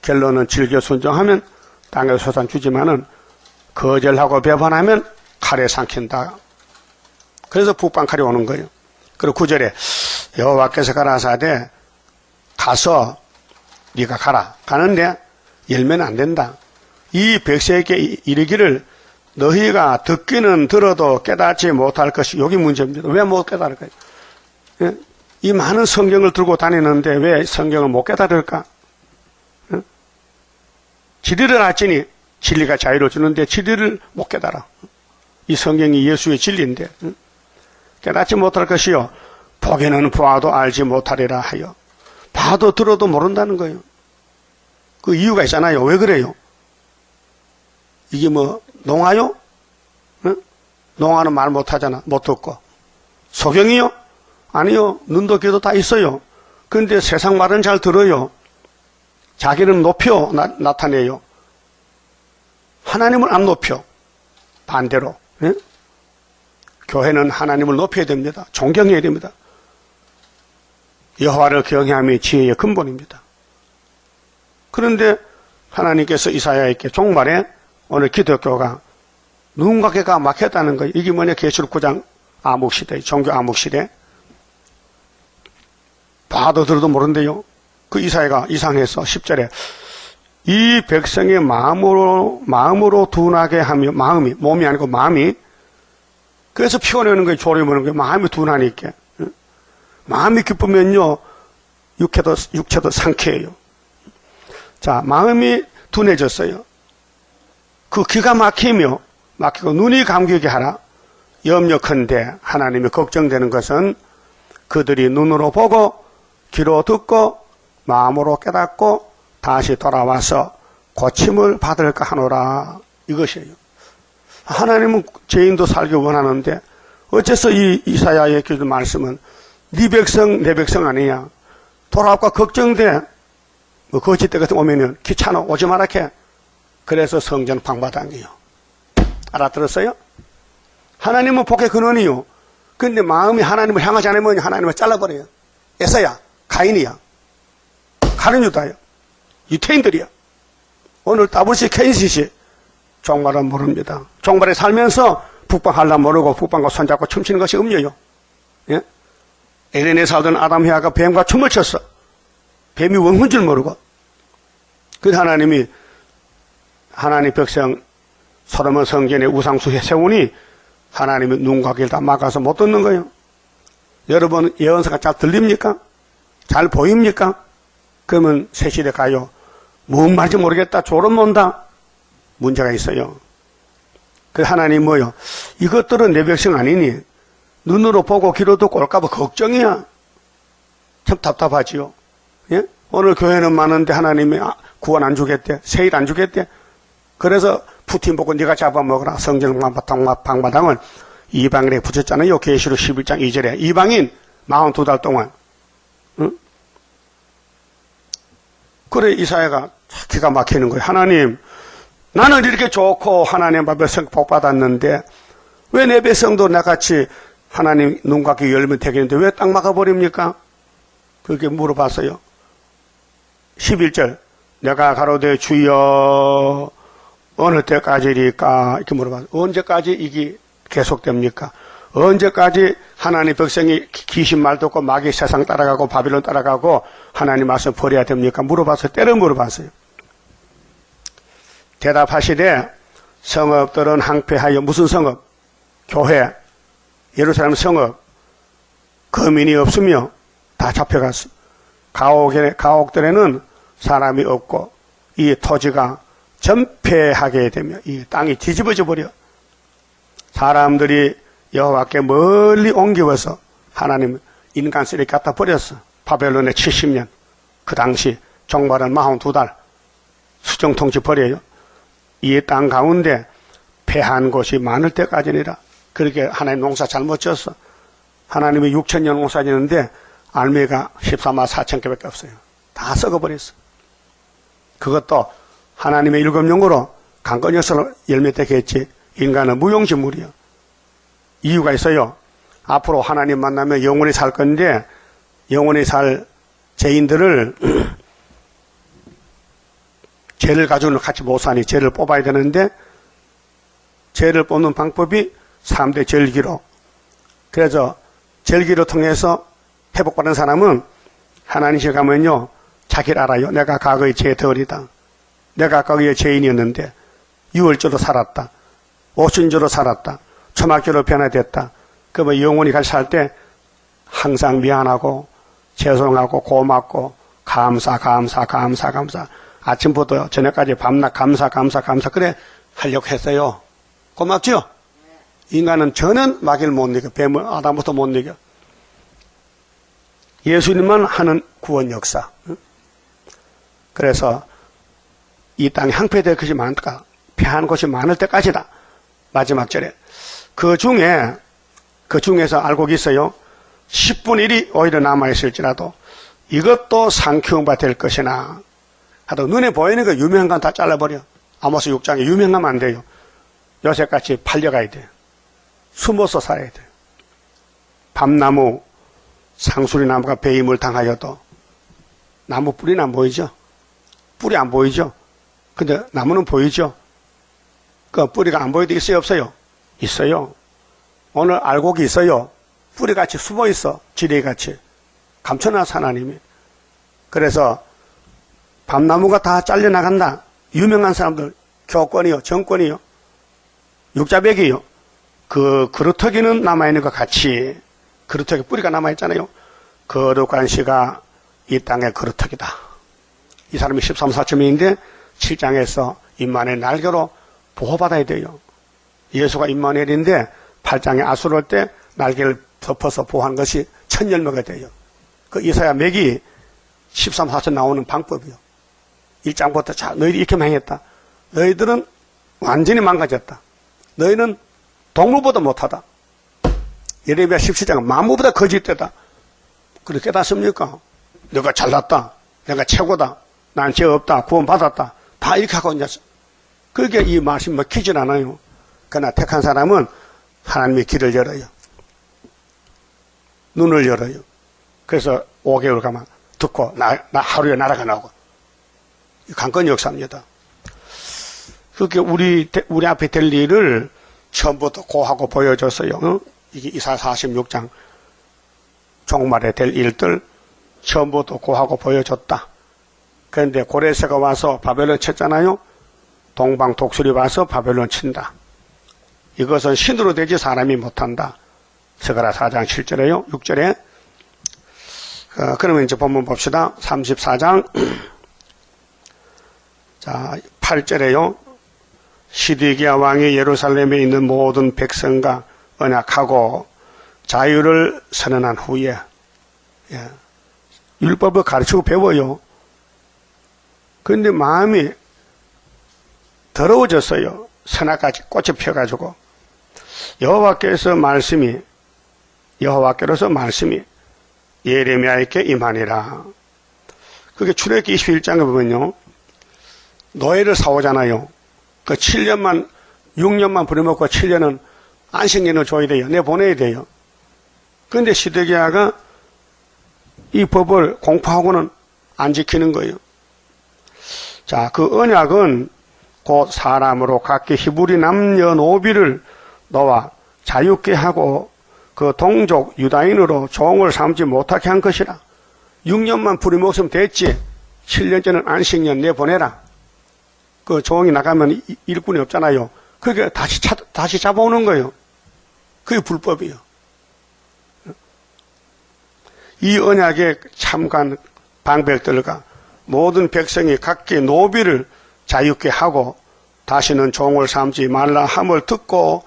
결론은 즐겨 순종하면 땅에 소산 주지만은 거절하고 배반하면 칼에 삼킨다. 그래서 북방칼이 오는 거예요. 그리고 9절에 여호와께서 가라사대 가서 네가 가라. 가는데 열면 안 된다. 이 백성에게 이르기를 너희가 듣기는 들어도 깨닫지 못할 것이 여기 문제입니다. 왜 못 깨달을까요? 예? 이 많은 성경을 들고 다니는데 왜 성경을 못 깨달을까? 예? 진리를 알지니 진리가 자유를 주는데 진리를 못 깨달아. 이 성경이 예수의 진리인데 깨닫지 못할 것이요 보기는 보아도 알지 못하리라 하여. 봐도 들어도 모른다는 거예요. 그 이유가 있잖아요. 왜 그래요? 이게 뭐 농아요? 응? 농아는 말 못하잖아. 못 듣고. 소경이요? 아니요. 눈도 귀도 다 있어요. 그런데 세상 말은 잘 들어요. 자기는 높여 나타내요. 하나님을 안 높여. 반대로. 응? 교회는 하나님을 높여야 됩니다. 존경해야 됩니다. 여호와를 경외함이 지혜의 근본입니다. 그런데 하나님께서 이사야에게 종말에 오늘 기독교가 누군가가 막혔다는 거예요. 이게 뭐냐? 계시록 9장 암흑시대, 종교 암흑시대. 봐도 들어도 모른대요. 그 이사야가 이상해서 10절에 이 백성의 마음으로 둔하게 하며, 마음이, 몸이 아니고 마음이, 그래서 피곤해오는 거예요. 졸음오는 거예요. 마음이 둔하니까. 마음이 기쁘면요, 육체도 상쾌해요. 자, 마음이 둔해졌어요. 그 귀가 막히고 눈이 감기게 하라. 염려컨대 하나님이 걱정되는 것은 그들이 눈으로 보고 귀로 듣고 마음으로 깨닫고 다시 돌아와서 고침을 받을까 하노라. 이것이에요. 하나님은 죄인도 살기 원하는데 어째서 이 이사야의 그 말씀은 네 백성 내 백성 아니냐. 돌아올까 걱정돼. 뭐 거짓 때 같은 오면은 귀찮아 오지 마라케. 그래서 성전 방바닥이에요. 알아들었어요? 하나님은 복의 근원이요. 근데 마음이 하나님을 향하지 않으면 하나님을 잘라버려요. 에서야, 가인이야, 가룟 유다야, 유태인들이야. 오늘 WC 케인시시 종말은 모릅니다. 종말에 살면서 북방할라 모르고 북방과 손잡고 춤추는 것이 음료요. 예? 에덴에 살던 아담 해아가 뱀과 춤을 췄어. 뱀이 원훈 줄 모르고. 그래서 하나님이 하나님 백성 솔로몬 성전에 우상수에 세우니 하나님이 눈과 귀를 다 막아서 못 듣는 거예요. 여러분 예언서가 잘 들립니까? 잘 보입니까? 그러면 새 시대 가요. 뭔 말인지 모르겠다. 졸음 온다. 문제가 있어요. 그 하나님 뭐요? 이것들은 내 백성 아니니 눈으로 보고 귀로 듣고 올까봐 걱정이야. 참 답답하지요. 예? 오늘 교회는 많은데 하나님이 구원 안 주겠대. 세일 안 주겠대. 그래서 푸틴 보고 네가 잡아먹어라. 성전 방바닥을 이방인에 붙였잖아요. 계시록 11장 2절에. 이방인 42달 동안. 응? 그래 이사야가 기가 막히는 거예요. 하나님, 나는 이렇게 좋고 하나님 앞에 복 받았는데 왜 내 백성도 나같이 하나님 눈과 귀 열면 되겠는데 왜 딱 막아버립니까? 그렇게 물어봤어요. 11절 내가 가로되 주여 어느 때까지일까 이렇게 물어봤어요. 언제까지 이게 계속됩니까? 언제까지 하나님 백성이 귀신 말 듣고 마귀 세상 따라가고 바빌론 따라가고 하나님 말씀 버려야 됩니까? 물어봤어요. 때려 물어봤어요. 대답하시되 성읍들은 항폐하여 무슨 성읍? 교회, 예루살렘 성읍 거민이 없으며 다 잡혀갔어. 가옥들에는 사람이 없고 이 토지가 전폐하게 되며 이 땅이 뒤집어져 버려. 사람들이 여호와께 멀리 옮겨서 하나님 인간 쓰레기 갖다 버렸어. 바벨론의 70년 그 당시 종말은 42달 수정통치 버려요. 이 땅 가운데 패한 곳이 많을 때까지니라. 그렇게 하나님 농사 잘못 지었어. 하나님이 6,000년 농사 지는데 알매가 14만 4천 개밖에 없어요. 다 썩어버렸어. 그것도 하나님의 일곱령으로 강건역사로 열매되게 했지 인간은 무용지물이요. 이유가 있어요. 앞으로 하나님 만나면 영원히 살 건데 영원히 살 죄인들을 죄를 가지고는 같이 못 사니 죄를 뽑아야 되는데 죄를 뽑는 방법이 3대 절기로. 그래서 절기로 통해서 회복받은 사람은 하나님 집에 가면요 자기를 알아요. 내가 과거의 죄덜이다. 내가 과거의 죄인이었는데 유월절로 살았다. 오순절로 살았다. 초막절로 변화됐다. 그러면 영원히 같이 살 때 항상 미안하고 죄송하고 고맙고 감사. 아침부터 저녁까지 밤낮 감사. 그래 하려고 했어요. 고맙죠? 인간은 저는 마귀를 못 이겨. 뱀을 아담부터 못 이겨. 예수님만 하는 구원 역사. 그래서 이 땅에 항폐될 것이 많을까? 패한 곳이 많을 때까지다. 마지막 절에. 그 중에서 알고 있어요. 10분의 1이 오히려 남아있을지라도 이것도 상큐음바 될 것이나 하도 눈에 보이는 거 유명한 건 다 잘라버려. 아모스 6장에 유명하면 안 돼요. 요새같이 팔려가야 돼요. 숨어서 살아야 돼요. 밤나무, 상수리나무가 배임을 당하여도 나무 뿌리는 안 보이죠? 뿌리 안 보이죠? 근데 나무는 보이죠? 그 뿌리가 안 보이도 있어요, 없어요? 있어요. 오늘 알곡이 있어요. 뿌리같이 숨어 있어. 지뢰같이. 감춰놔서 하나님이. 그래서 밤나무가 다 잘려나간다. 유명한 사람들, 교권이요, 정권이요, 육자백이요. 그 그루터기는 남아있는 것 같이 그루터기 뿌리가 남아있잖아요. 거룩한 씨가 이 땅의 그루터기다. 이 사람이 13, 4점인데 7장에서 임마누엘 날개로 보호받아야 돼요. 예수가 임마누엘인데 8장에 아수를 때 날개를 덮어서 보호한 것이 천열매가 돼요. 그 이사야 맥이 13, 4점 나오는 방법이요. 1장부터 자, 너희들이 이렇게 망했다. 너희들은 완전히 망가졌다. 너희는 동물보다 못하다. 예레미야 17장은 만물보다 거짓되다. 그렇게 깨닫습니까? 내가 잘났다. 내가 최고다. 난 죄 없다. 구원받았다. 다 이렇게 하고 이제 그게 이 말씀이 먹히질 않아요. 그러나 택한 사람은 하나님이 길을 열어요. 눈을 열어요. 그래서 5개월 가만 듣고 나 하루에 날아가 나오고. 강건 역사입니다. 그렇게 우리 앞에 될 일을 처음부터 고하고 보여줬어요. 이게 이사 46장 종말에 될 일들 처음부터 고하고 보여줬다. 그런데 고레스가 와서 바벨론 쳤잖아요. 동방 독수리 와서 바벨론 친다. 이것은 신으로 되지 사람이 못한다. 스가랴 4장 7절에요. 6절에. 그러면 이제 본문 봅시다. 34장. 자, 8절에요. 시드기야 왕이 예루살렘에 있는 모든 백성과 언약하고 자유를 선언한 후에, 예, 율법을 가르치고 배워요. 그런데 마음이 더러워졌어요. 선악같이 꽃이 펴가지고. 여호와께로서 말씀이 예레미야에게 임하니라. 그게 출애굽기 21장에 보면요. 노예를 사오잖아요. 그 7년만, 6년만 부려먹고 7년은 안식년을 줘야 돼요. 내보내야 돼요. 그런데 시드기야가 이 법을 공포하고는 안 지키는 거예요. 자, 그 언약은 곧 사람으로 각기 히브리 남녀노비를 놓아 자유케 하고 그 동족 유다인으로 종을 삼지 못하게 한 것이라. 6년만 부려먹으면 됐지. 7년째는 안식년 내보내라. 그 종이 나가면 일꾼이 없잖아요. 그게 다시 잡아오는 거예요. 그게 불법이에요. 이 언약에 참관 방백들과 모든 백성이 각기 노비를 자유케 하고 다시는 종을 삼지 말라 함을 듣고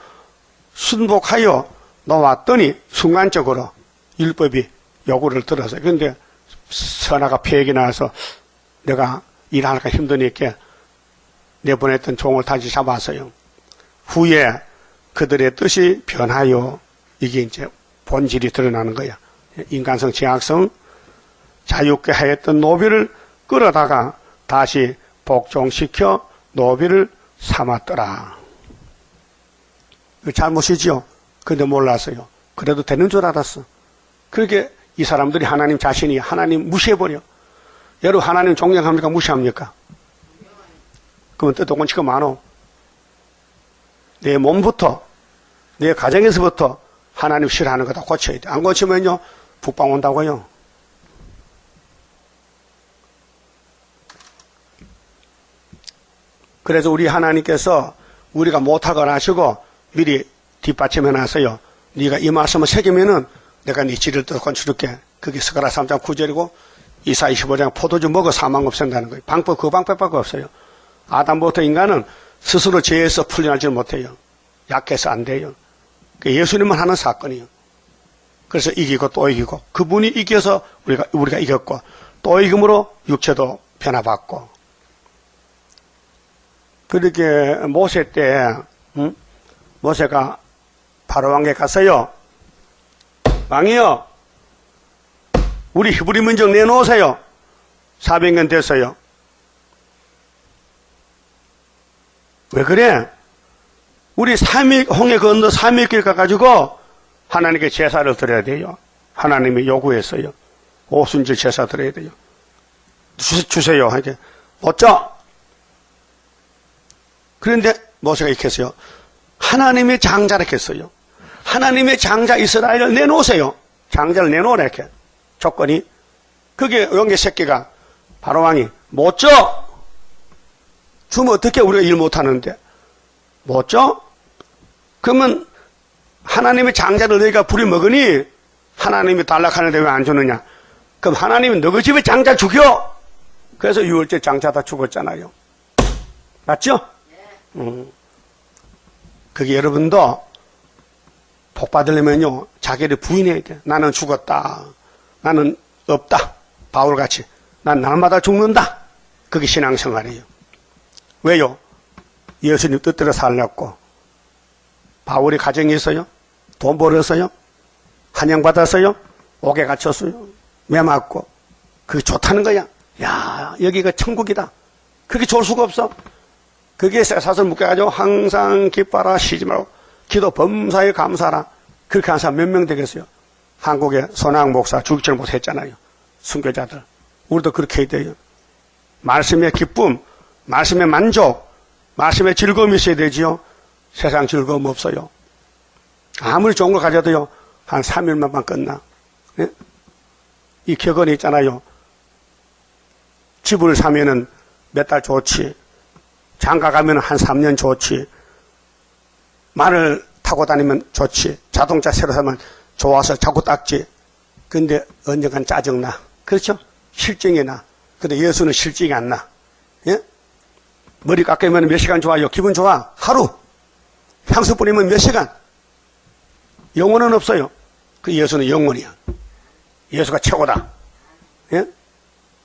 순복하여 놓았더니 순간적으로 율법이 요구를 들어서. 그런데 선아가 폐역이 나와서 내가 일하니까 힘드니까 내보냈던 종을 다시 잡았어요. 후에 그들의 뜻이 변하여 이게 이제 본질이 드러나는 거야. 인간성, 지향성, 자유케 하였던 노비를 끌어다가 다시 복종시켜 노비를 삼았더라. 이거 잘못이지요. 근데 몰랐어요. 그래도 되는 줄 알았어. 그렇게 이 사람들이 하나님 자신이 하나님 무시해버려. 여러분 하나님 존경합니까? 무시합니까? 그러면 뜻도곤치가 많어. 내 몸부터, 내 가정에서부터 하나님 싫어하는 거 다 고쳐야 돼. 안 고치면요, 북방 온다고요. 그래서 우리 하나님께서 우리가 못하거나 하시고 미리 뒷받침해 놨어요. 네가 이 말씀을 새기면은 내가 네 지를 또 건축할게. 그게 스가랴 3장 9절이고 이사 25장 포도주 먹어 사망 없앤다는 거예요. 방법, 그 방법밖에 없어요. 아담부터 인간은 스스로 죄에서 풀려나지 못해요. 약해서 안 돼요. 예수님만 하는 사건이에요. 그래서 이기고 또 이기고 그분이 이겨서 우리가 이겼고 또 이김으로 육체도 변화받고. 그렇게 모세 때 모세가 바로 왕에 갔어요. 왕이요, 우리 히브리 민족 내놓으세요. 400년 됐어요. 왜 그래? 우리 홍해 건너 3일길 가가지고 하나님께 제사를 드려야 돼요. 하나님이 요구했어요. 오순절 제사 드려야 돼요. 주세요. 이렇게 어쩌? 그런데 모세가 이렇게 했어요. 하나님의 장자를 했어요. 하나님의 장자 이스라엘을 내놓으세요. 장자를 내놓으라 이렇게 조건이. 그게 용의 새끼가 바로 왕이 못 줘. 주면 어떻게 우리가 일 못하는데 못 줘? 그러면 하나님의 장자를 너희가 부려먹으니 하나님이 단락하는데 왜 안 주느냐? 그럼 하나님이 너희 집에 장자 죽여. 그래서 6월째 장자 다 죽었잖아요. 맞죠? 그게 여러분도 복 받으려면요, 자기를 부인해야 돼. 나는 죽었다. 나는 없다. 바울같이. 난 날마다 죽는다. 그게 신앙생활이에요. 왜요? 예수님 뜻대로 살렸고, 바울이 가정이 있어요? 돈 벌었어요? 환영받았어요? 옥에 갇혔어요? 매 맞고. 그게 좋다는 거야. 야, 여기가 천국이다. 그게 좋을 수가 없어. 그게 쇠사슬 묶여가지고 항상 기뻐라, 쉬지 말고. 기도 범사에 감사하라. 그렇게 한 사람 몇 명 되겠어요? 한국의 손학 목사, 주기철 목사 했잖아요. 순교자들. 우리도 그렇게 해야 돼요. 말씀의 기쁨, 말씀의 만족, 말씀의 즐거움이 있어야 되지요. 세상 즐거움 없어요. 아무리 좋은 걸 가져도요, 한 3일만 끝나. 네? 이 격언이 있잖아요. 집을 사면은 몇 달 좋지. 장가 가면 한 3년 좋지. 말을 타고 다니면 좋지. 자동차 새로 사면 좋아서 자꾸 닦지. 근데 언젠간 짜증나. 그렇죠? 실증이 나. 근데 예수는 실증이 안 나. 예? 머리 깎으면 몇 시간 좋아요? 기분 좋아? 하루. 향수 뿌리면 몇 시간? 영혼은 없어요. 그 예수는 영혼이야. 예수가 최고다. 예?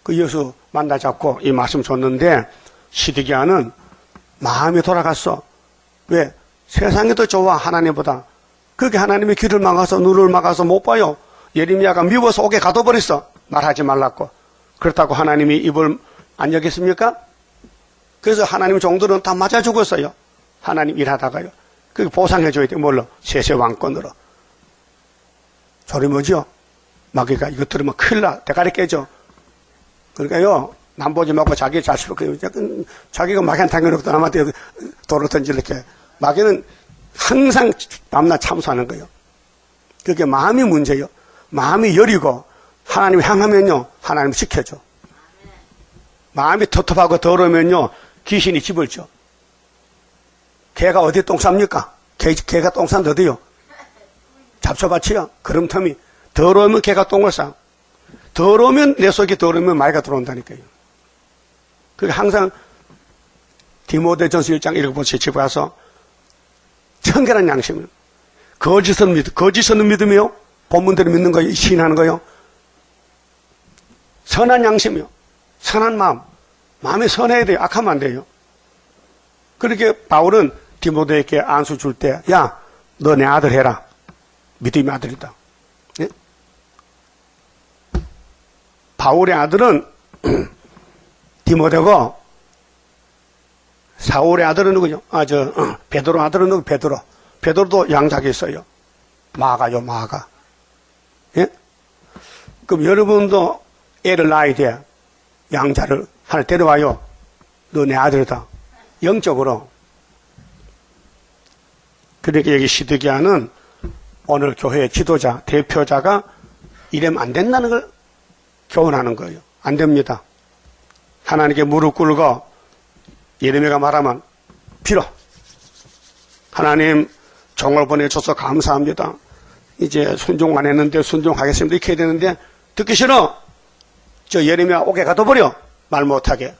그 예수 만나 잡고 이 말씀 줬는데 시드기야는 마음이 돌아갔어. 왜? 세상이 더 좋아, 하나님보다. 그렇게 하나님의 길을 막아서 눈을 막아서 못 봐요. 예레미야가 미워서 옥에 가둬버렸어. 말하지 말라고. 그렇다고 하나님이 입을 안 여겼습니까? 그래서 하나님 종들은 다 맞아 죽었어요. 하나님 일하다가요. 그게 보상해줘야 돼. 뭘로? 세세왕권으로. 소리 뭐죠? 마귀가 이거 들으면 큰일 나. 대가리 깨져. 그러니까요, 남보지 말고 자기 자식을, 자기가 마귀한테 당겨놓고 남한테 돌을 던지 이렇게. 마귀는 항상 밤낮 참수하는 거예요. 그게 마음이 문제예요. 마음이 여리고 하나님 향하면요, 하나님 지켜줘. 마음이 텁텁하고 더러우면요, 귀신이 집을 줘. 개가 어디 똥 쌉니까? 개가 똥 싼데 어디요? 잡초밭이요. 그름터미. 더러우면 개가 똥을 싸. 더러우면 내 속이 더러우면 마귀가 들어온다니까요. 그게 항상 디모데전서 1장 읽어보세요. 집에 가서 청결한 양심을. 거짓은 믿음이요. 본문대로 믿는 거예요. 시인하는 거예요. 선한 양심이요. 선한 마음. 마음이 선해야 돼요. 악하면 안 돼요. 그렇게 바울은 디모데에게 안수 줄 때, 야, 너 내 아들 해라. 믿음의 아들이다. 예? 바울의 아들은 디모데고, 사울의 아들은 누구죠? 베드로 아들은 누구? 베드로. 베드로도 양자가 있어요. 마가요, 마가. 예? 그럼 여러분도 애를 낳아야 돼. 양자를 하나 데려와요. 너 내 아들이다. 영적으로. 그러니까 여기 시드기야는 오늘 교회의 지도자, 대표자가 이러면 안 된다는 걸 교훈하는 거예요. 안 됩니다. 하나님께 무릎 꿇고 예레미야가 말하면 빌어. 하나님 종을 보내줘서 감사합니다. 이제 순종 안 했는데 순종하겠습니다. 이렇게 해야 되는데 듣기 싫어. 저 예레미야 옥에 가둬버려. 말 못하게.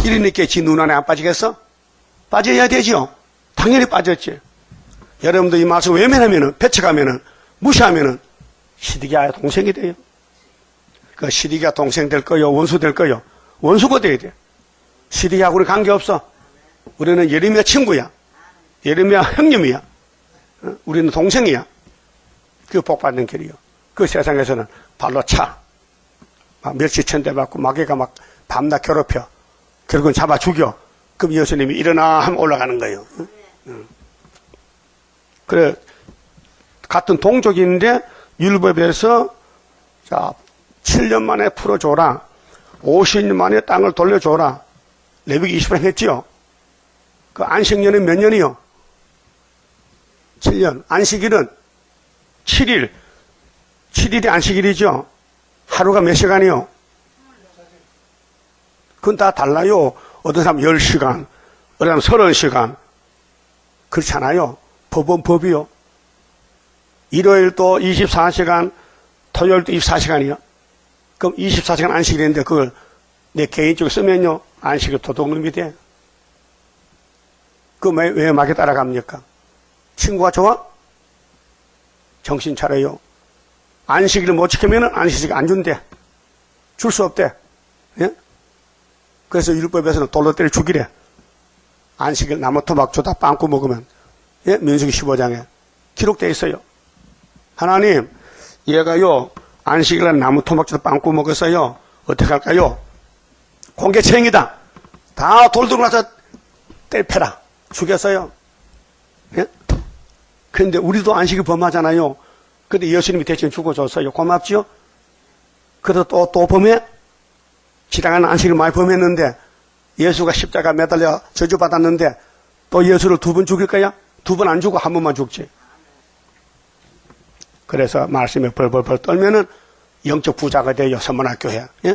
이러니까 지 눈 안에 안 빠지겠어? 빠져야 되지요. 당연히 빠졌지. 여러분들 이 말씀 외면하면은, 배척하면은, 무시하면은 시드기야의 동생이 돼요. 그 시드기야 동생 될 거요, 원수 될 거요. 원수가 돼야 돼. 시드기야하고는 관계없어. 우리는 예레미야 친구야. 예레미야 형님이야. 우리는 동생이야. 그 복 받는 길이요. 그 세상에서는 발로 차. 막 멸치천대 받고 마귀가 막 밤낮 괴롭혀. 결국은 잡아 죽여. 그럼 예수님이 일어나 하면 올라가는 거예요. 그래, 같은 동족인데 율법에서 자 7년 만에 풀어줘라. 50년 만에 땅을 돌려줘라. 레위기 20년 했지요. 그 안식년은 몇 년이요? 7년. 안식일은 7일. 7일이 안식일이죠. 하루가 몇 시간이요? 그건 다 달라요. 어떤 사람 10시간, 어떤 사람 30시간. 그렇잖아요. 법은 법이요. 일요일도 24시간, 토요일도 24시간이요. 그럼 24시간 안식이 되는데 그걸 내 개인적으로 쓰면요. 안식이 도둑놈이 돼. 그럼 왜 마귀 따라갑니까? 친구가 좋아? 정신 차려요. 안식일을 못 지키면 안식일 안 준대. 줄 수 없대. 예? 그래서 율법에서는 돌로 때려 죽이래. 안식일 나무 토막 주다 빵꾸 먹으면. 예? 민수기 15장에 기록되어 있어요. 하나님, 얘가요, 안식일날 나무 토막 주다 빵꾸 먹었어요. 어떻게 할까요? 공개체행이다. 다 돌 들고 나서 때려 패라. 죽였어요. 예? 그런데 우리도 안식일 범하잖아요. 근데 예수님이 대신 죽어줬어요. 고맙지요? 그래도 또 범해? 지나가는 안식일 많이 범했는데 예수가 십자가 매달려 저주받았는데 또 예수를 2번 죽일 거야? 2번 안 죽고 한 번만 죽지. 그래서 말씀에 벌벌벌 떨면은 영적 부자가 돼요. 선문학교에. 예?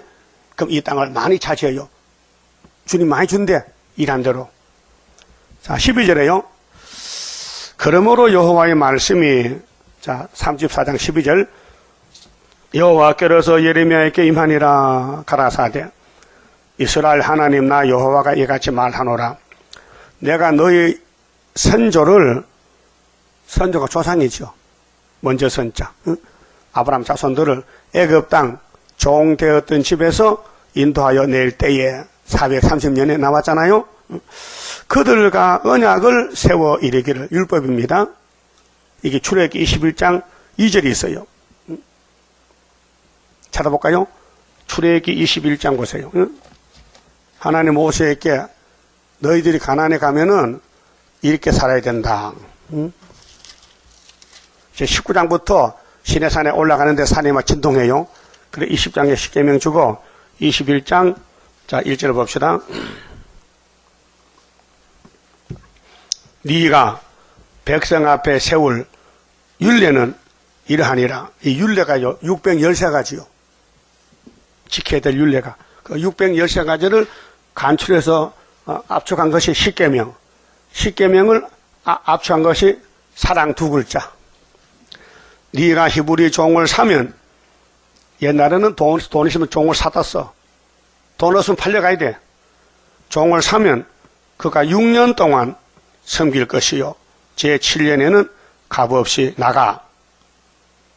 그럼 이 땅을 많이 차지해요. 주님 많이 준대. 일한 대로. 자, 12절에요. 그러므로 여호와의 말씀이, 자, 34장 12절. 여호와께로서 예레미야에게 임하니라 가라사대 이스라엘 하나님 나 여호와가 이같이 말하노라. 내가 너희 선조가 조상이죠. 먼저 선자. 응? 아브라함 자손들을 애굽 땅 종되었던 집에서 인도하여 낼 때에 430년에 나왔잖아요. 그들과 언약을 세워 이르기를. 율법입니다. 이게 출애굽기 21장 2절이 있어요. 찾아볼까요? 출애굽기 21장 보세요. 하나님 모세에게 너희들이 가나안에 가면은 이렇게 살아야 된다. 이제 19장부터 시내산에 올라가는데 산이 막 진동해요. 그래 20장에 십계명 주고 21장 자 1절을 봅시다. 네가 백성 앞에 세울 율례는 이러하니라. 이 율례가요 613가지요. 지켜야 될 율례가 그 613가지를 간추려서 압축한 것이 십계명. 십계명을 압축한 것이 사랑 2글자. 네가 히브리 종을 사면 옛날에는 돈 있으면 종을 사다 써. 돈 없으면 팔려가야 돼. 종을 사면 그가 6년 동안 섬길 것이요 제7년에는 값없이 나가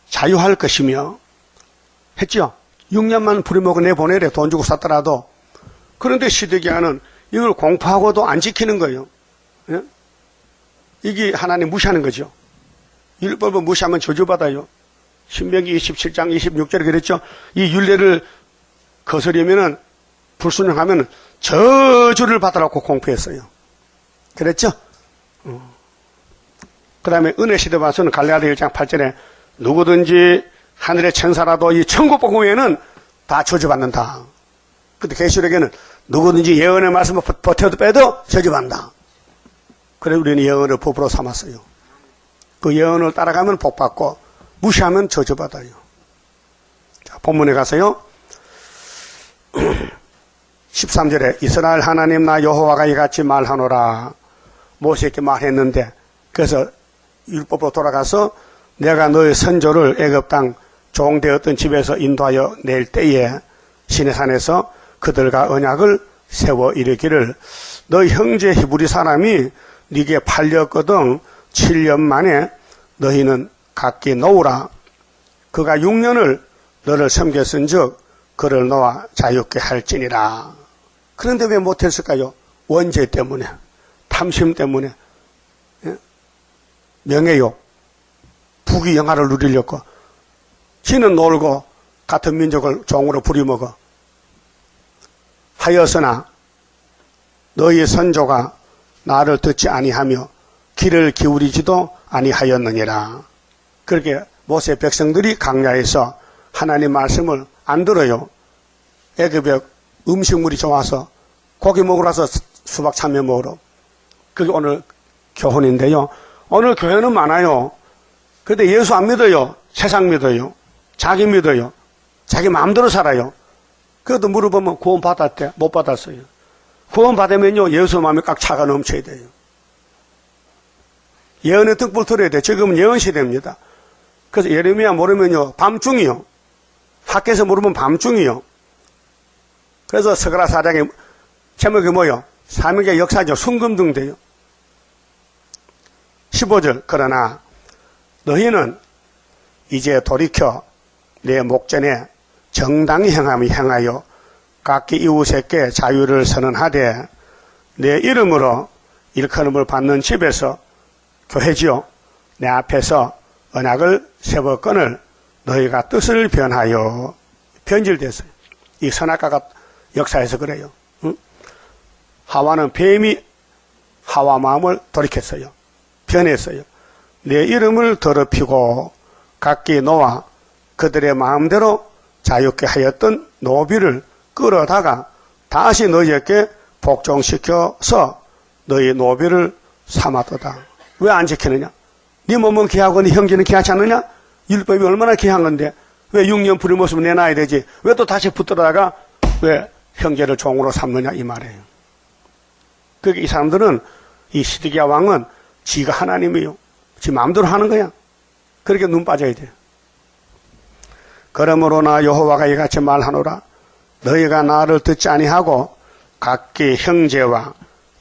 자유할 것이며 했죠. 6년만 부리먹어 내보내래. 돈 주고 샀더라도. 그런데 시드기야는 이걸 공포하고도 안 지키는 거예요. 예? 이게 하나님 무시하는 거죠. 율법을 무시하면 저주받아요. 신명기 27장 26절에 그랬죠. 이 율례를 거스르면은 불순종하면 저주를 받으라고 공포했어요. 그랬죠? 그 다음에 은혜 시대 봐서는 갈라디아 1장 8절에 누구든지 하늘의 천사라도 이 천국 복음에는 다 저주받는다. 근데 계시록에는 누구든지 예언의 말씀을 버텨도 빼도 저주받는다. 그래서 우리는 예언을 법으로 삼았어요. 그 예언을 따라가면 복받고 무시하면 저주받아요. 자, 본문에 가서요. 13절에 이스라엘 하나님 나 여호와가 이같이 말하노라. 모세에게 말했는데 그래서 율법으로 돌아가서 내가 너의 선조를 애굽 땅 종되었던 집에서 인도하여 낼 때에 시내산에서 그들과 언약을 세워 이르기를 너희 형제 히브리 사람이 네게 팔렸거든 7년 만에 너희는 각기 놓으라. 그가 6년을 너를 섬겼은즉 그를 놓아 자유케 할지니라. 그런데 왜 못했을까요? 원죄 때문에, 탐심 때문에, 명예욕, 부귀 영화를 누리려고. 지는 놀고 같은 민족을 종으로 부리먹어. 하였으나 너희 선조가 나를 듣지 아니하며 귀를 기울이지도 아니하였느니라. 그렇게 모세 백성들이 광야에서 하나님 말씀을 안 들어요. 애굽에 음식물이 좋아서 고기 먹으러 와서 수박 참외 먹으러. 그게 오늘 교훈인데요. 오늘 교회는 많아요. 그런데 예수 안 믿어요. 세상 믿어요. 자기 믿어요. 자기 마음대로 살아요. 그래도 물어보면 구원 받았대? 못 받았어요. 구원 받으면요 예수 마음에 꽉 차가 넘쳐야 돼요. 예언의 뜻을 들어야 돼. 지금은 예언 시대입니다. 그래서 예레미야 모르면요 밤중이요. 학교에서 모르면 밤중이요. 그래서 스가랴 4장의 제목이 뭐요? 삼위일체 역사죠. 순금등 돼요. 15절 그러나 너희는 이제 돌이켜 내 목전에 정당히 행하여 각기 이웃에게 자유를 선언하되 내 이름으로 일컬음을 받는 집에서 교회지요. 내 앞에서 언약을 세웠거늘 너희가 뜻을 변하여 변질됐어요. 이 선악과가 역사에서 그래요. 응? 하와는 뱀이 하와 마음을 돌이켰어요. 변했어요. 내 이름을 더럽히고 각기 놓아 그들의 마음대로 자유케 하였던 노비를 끌어다가 다시 너희에게 복종시켜서 너희 노비를 삼았도다. 왜 안 지키느냐? 네 몸은 귀하고 네 형제는 귀하지 않느냐? 율법이 얼마나 귀한 건데 왜 6년 부릴 모습을 내놔야 되지? 왜 또 다시 붙들어다가 왜 형제를 종으로 삼느냐 이 말이에요. 그러니까 이 사람들은 이 시드기야 왕은 지가 하나님이요. 지 마음대로 하는 거야. 그렇게 눈 빠져야 돼. 그러므로 나 여호와가 이같이 말하노라. 너희가 나를 듣지 아니하고 각기 형제와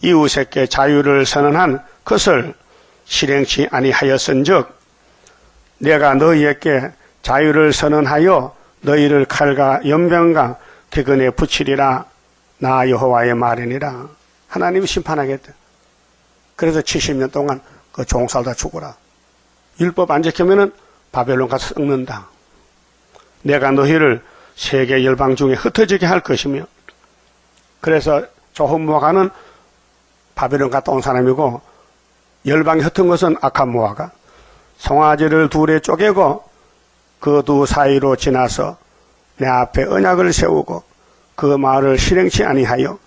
이웃에게 자유를 선언한 것을 실행치 아니하였은즉 내가 너희에게 자유를 선언하여 너희를 칼과 연병과 객은에 붙이리라. 나 여호와의 말이니라. 하나님이 심판하겠다. 그래서 70년 동안 그 종살다 죽어라. 율법 안 지키면은 바벨론 가서 썩는다. 내가 너희를 세계 열방 중에 흩어지게 할 것이며, 그래서 조혼모아가는 바벨론 갔다 온 사람이고, 열방에 흩은 것은 아칸모아가 송아지를 둘에 쪼개고 그 두 사이로 지나서 내 앞에 언약을 세우고 그 말을 실행치 아니하여,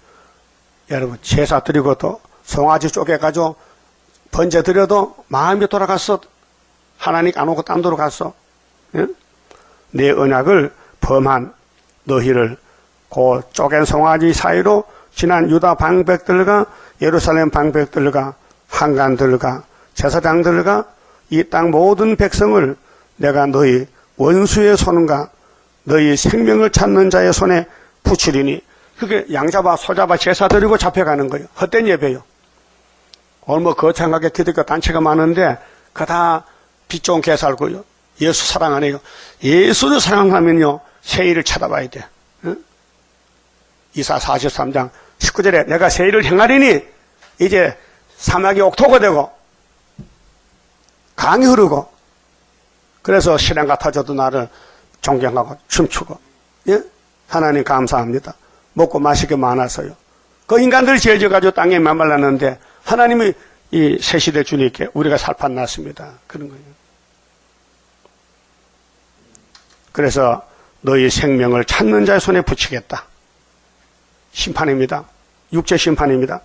여러분 제사 드리고 또 송아지 쪼개가지고 번제 드려도 마음이 돌아갔어. 하나님 안 오고 딴 데로 갔어. 예? 내 언약을 범한 너희를 그 쪼갠 송아지 사이로 지난 유다 방백들과 예루살렘 방백들과 한간들과 제사장들과 이 땅 모든 백성을 내가 너희 원수의 손과 너희 생명을 찾는 자의 손에 붙이리니, 그게 양 잡아 소 잡아 제사 드리고 잡혀가는 거예요. 헛된 예배요. 오늘 뭐 거창하게 기독교 단체가 많은데 그거 다 빛 좋은 개 살고요. 예수 사랑 안 해요. 예수를 사랑하면요 새 일을 찾아봐야 돼. 응? 이사 43장 19절에 내가 새 일을 행하리니 이제 사막이 옥토가 되고 강이 흐르고, 그래서 신랑 같아져도 나를 존경하고 춤추고, 예? 하나님 감사합니다. 먹고 마시게 많아서요. 그 인간들이 지어져가지고 땅에 메말랐는데 하나님이 이 새 시대 주님께 우리가 살판났습니다. 그런 거예요. 그래서 너희 생명을 찾는 자의 손에 붙이겠다. 심판입니다. 육체 심판입니다.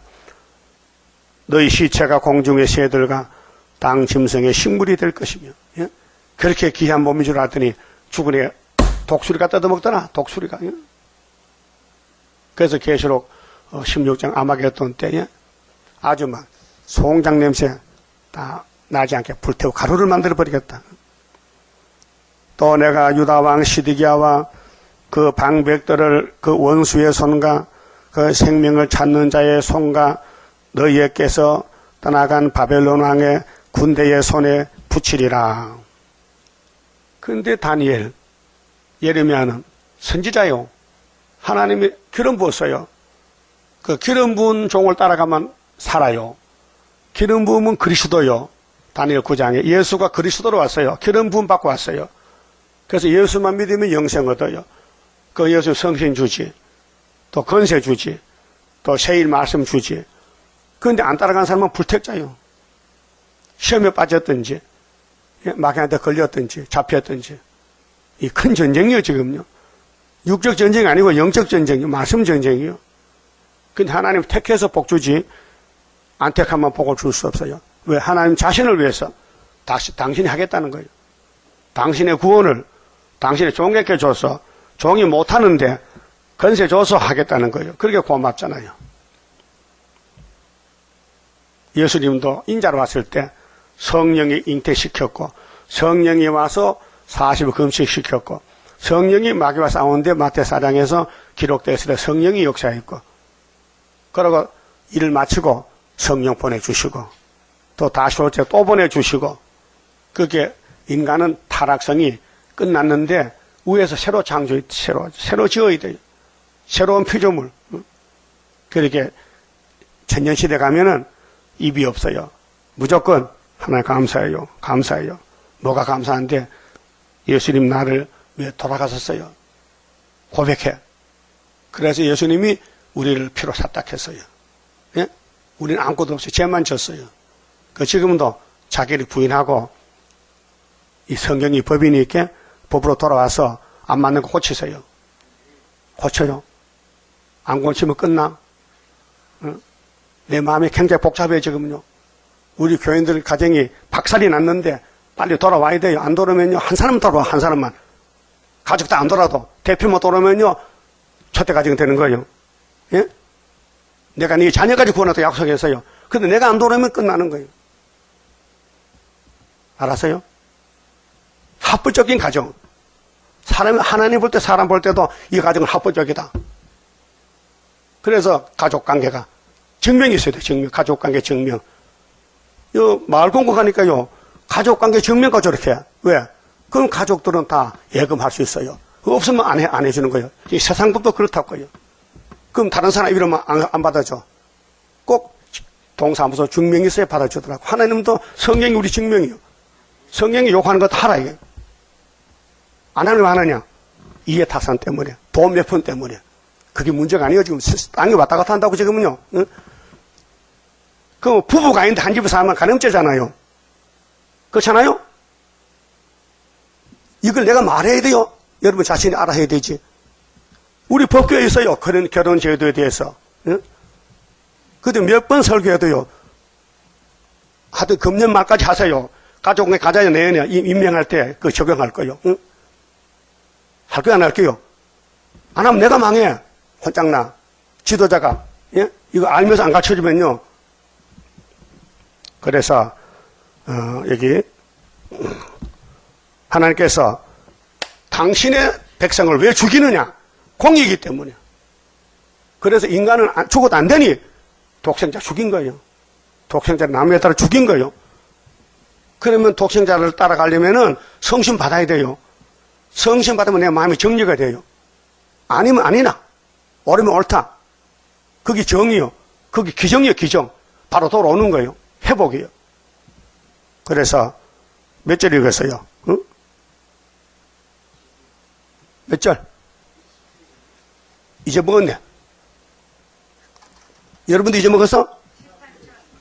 너희 시체가 공중의 새들과 땅 짐승의 식물이 될 것이며, 예? 그렇게 귀한 몸인 줄 알았더니 죽은 애 독수리가 뜯어먹더라. 독수리가. 예? 그래서 계시록 16장 아마겟돈 때에 아주 막 송장 냄새 다 나지 않게 불태워 가루를 만들어 버리겠다. 또 내가 유다 왕 시드기야와 그 방백들을 그 원수의 손과 그 생명을 찾는 자의 손과 너희에게서 떠나간 바벨론 왕의 군대의 손에 붙이리라. 그런데 다니엘, 예레미야는 선지자요. 하나님이 기름 부었어요. 그 기름 부은 종을 따라가면 살아요. 기름 부음은 그리스도요. 다니엘 9장에 예수가 그리스도로 왔어요. 기름 부음 받고 왔어요. 그래서 예수만 믿으면 영생 얻어요. 그 예수 성신 주지, 또 건세 주지, 또 세일 말씀 주지. 그런데 안 따라간 사람은 불택자요. 시험에 빠졌든지 마귀한테 걸렸든지 잡혔든지. 이 큰 전쟁이요 지금요. 육적 전쟁이 아니고 영적 전쟁이요. 말씀 전쟁이요. 근데 하나님 택해서 복 주지 안 택하면 복을 줄 수 없어요. 왜? 하나님 자신을 위해서 당신이 하겠다는 거예요. 당신의 구원을 당신의 종에게 줘서 종이 못하는데 건세 줘서 하겠다는 거예요. 그렇게 고맙잖아요. 예수님도 인자로 왔을 때 성령이 잉태시켰고, 성령이 와서 40일 금식시켰고, 성령이 마귀와 싸우는데 마태사장에서 기록되어 있을 때 성령이 역사했고, 그러고 일을 마치고 성령 보내주시고, 또 다시 올 때 또 보내주시고, 그게 인간은 타락성이 끝났는데 위에서 새로 창조해, 새로 지어야 돼요. 새로운 피조물. 그렇게 천년시대 가면은 입이 없어요. 무조건 하나님 감사해요. 감사해요. 뭐가 감사한데? 예수님 나를 위해 돌아가셨어요. 고백해. 그래서 예수님이 우리를 피로 샀다 했어요. 예? 우리는 아무것도 없어요. 죄만 졌어요. 그 지금도 자기를 부인하고 이 성경이 법이니까 법으로 돌아와서 안 맞는 거 고치세요. 고쳐요. 안 고치면 끝나. 내 마음이 굉장히 복잡해요, 지금요. 우리 교인들 가정이 박살이 났는데 빨리 돌아와야 돼요. 안 돌아오면요, 한 사람 돌아와, 한 사람만. 가족 다 안 돌아도 대표만 돌아오면요, 초대 가정이 되는 거예요. 예? 내가 네 자녀까지 구원하다 약속했어요. 근데 내가 안 돌아오면 끝나는 거예요. 알았어요? 합법적인 가정. 사람이, 하나님 볼 때, 사람 볼 때도 이 가정은 합법적이다. 그래서 가족 관계가 증명이 있어야 돼, 증명. 가족 관계 증명. 요, 마을 공고 가니까요, 가족 관계 증명과 저렇게. 왜? 그럼 가족들은 다 예금할 수 있어요. 없으면 안 해주는 거예요. 이 세상법도 그렇다고요. 그럼 다른 사람 이러면 안 받아줘. 꼭 동사무소 증명이 있어야 받아주더라고. 하나님도 성경이 우리 증명이요. 성경이 요구하는 것도 하라, 이게. 안 하면 안 하냐? 이해타산 때문에, 돈 몇 푼 때문에. 그게 문제가 아니에요. 지금 땅이 왔다 갔다 한다고 지금은요. 응? 그 부부가 아닌데 한 집에 살면 가늠죄잖아요. 그렇잖아요? 이걸 내가 말해야 돼요. 여러분 자신이 알아야 되지. 우리 법교에 있어요. 그런 결혼 제도에 대해서. 응? 그때 몇 번 설교해도요. 하여튼 금년 말까지 하세요. 가족의 가자녀 내연에 임명할 때 그 적용할 거예요. 응? 할 거야, 안 할게요? 안 하면 내가 망해. 혼장나. 지도자가. 예? 이거 알면서 안 가르쳐주면요. 그래서, 여기, 하나님께서 당신의 백성을 왜 죽이느냐? 공의이기 때문에. 그래서 인간은 죽어도 안 되니 독생자 죽인 거예요. 독생자를 남에 따라 죽인 거예요. 그러면 독생자를 따라가려면은 성신 받아야 돼요. 성신 받으면 내 마음이 정리가 돼요. 아니면 아니나. 옳으면 옳다. 그게 정이요. 그게 기정이요, 기정. 바로 돌아오는 거예요. 회복이요. 그래서 몇 절 읽었어요? 응? 몇 절? 잊어먹었네. 여러분도 잊어먹었어?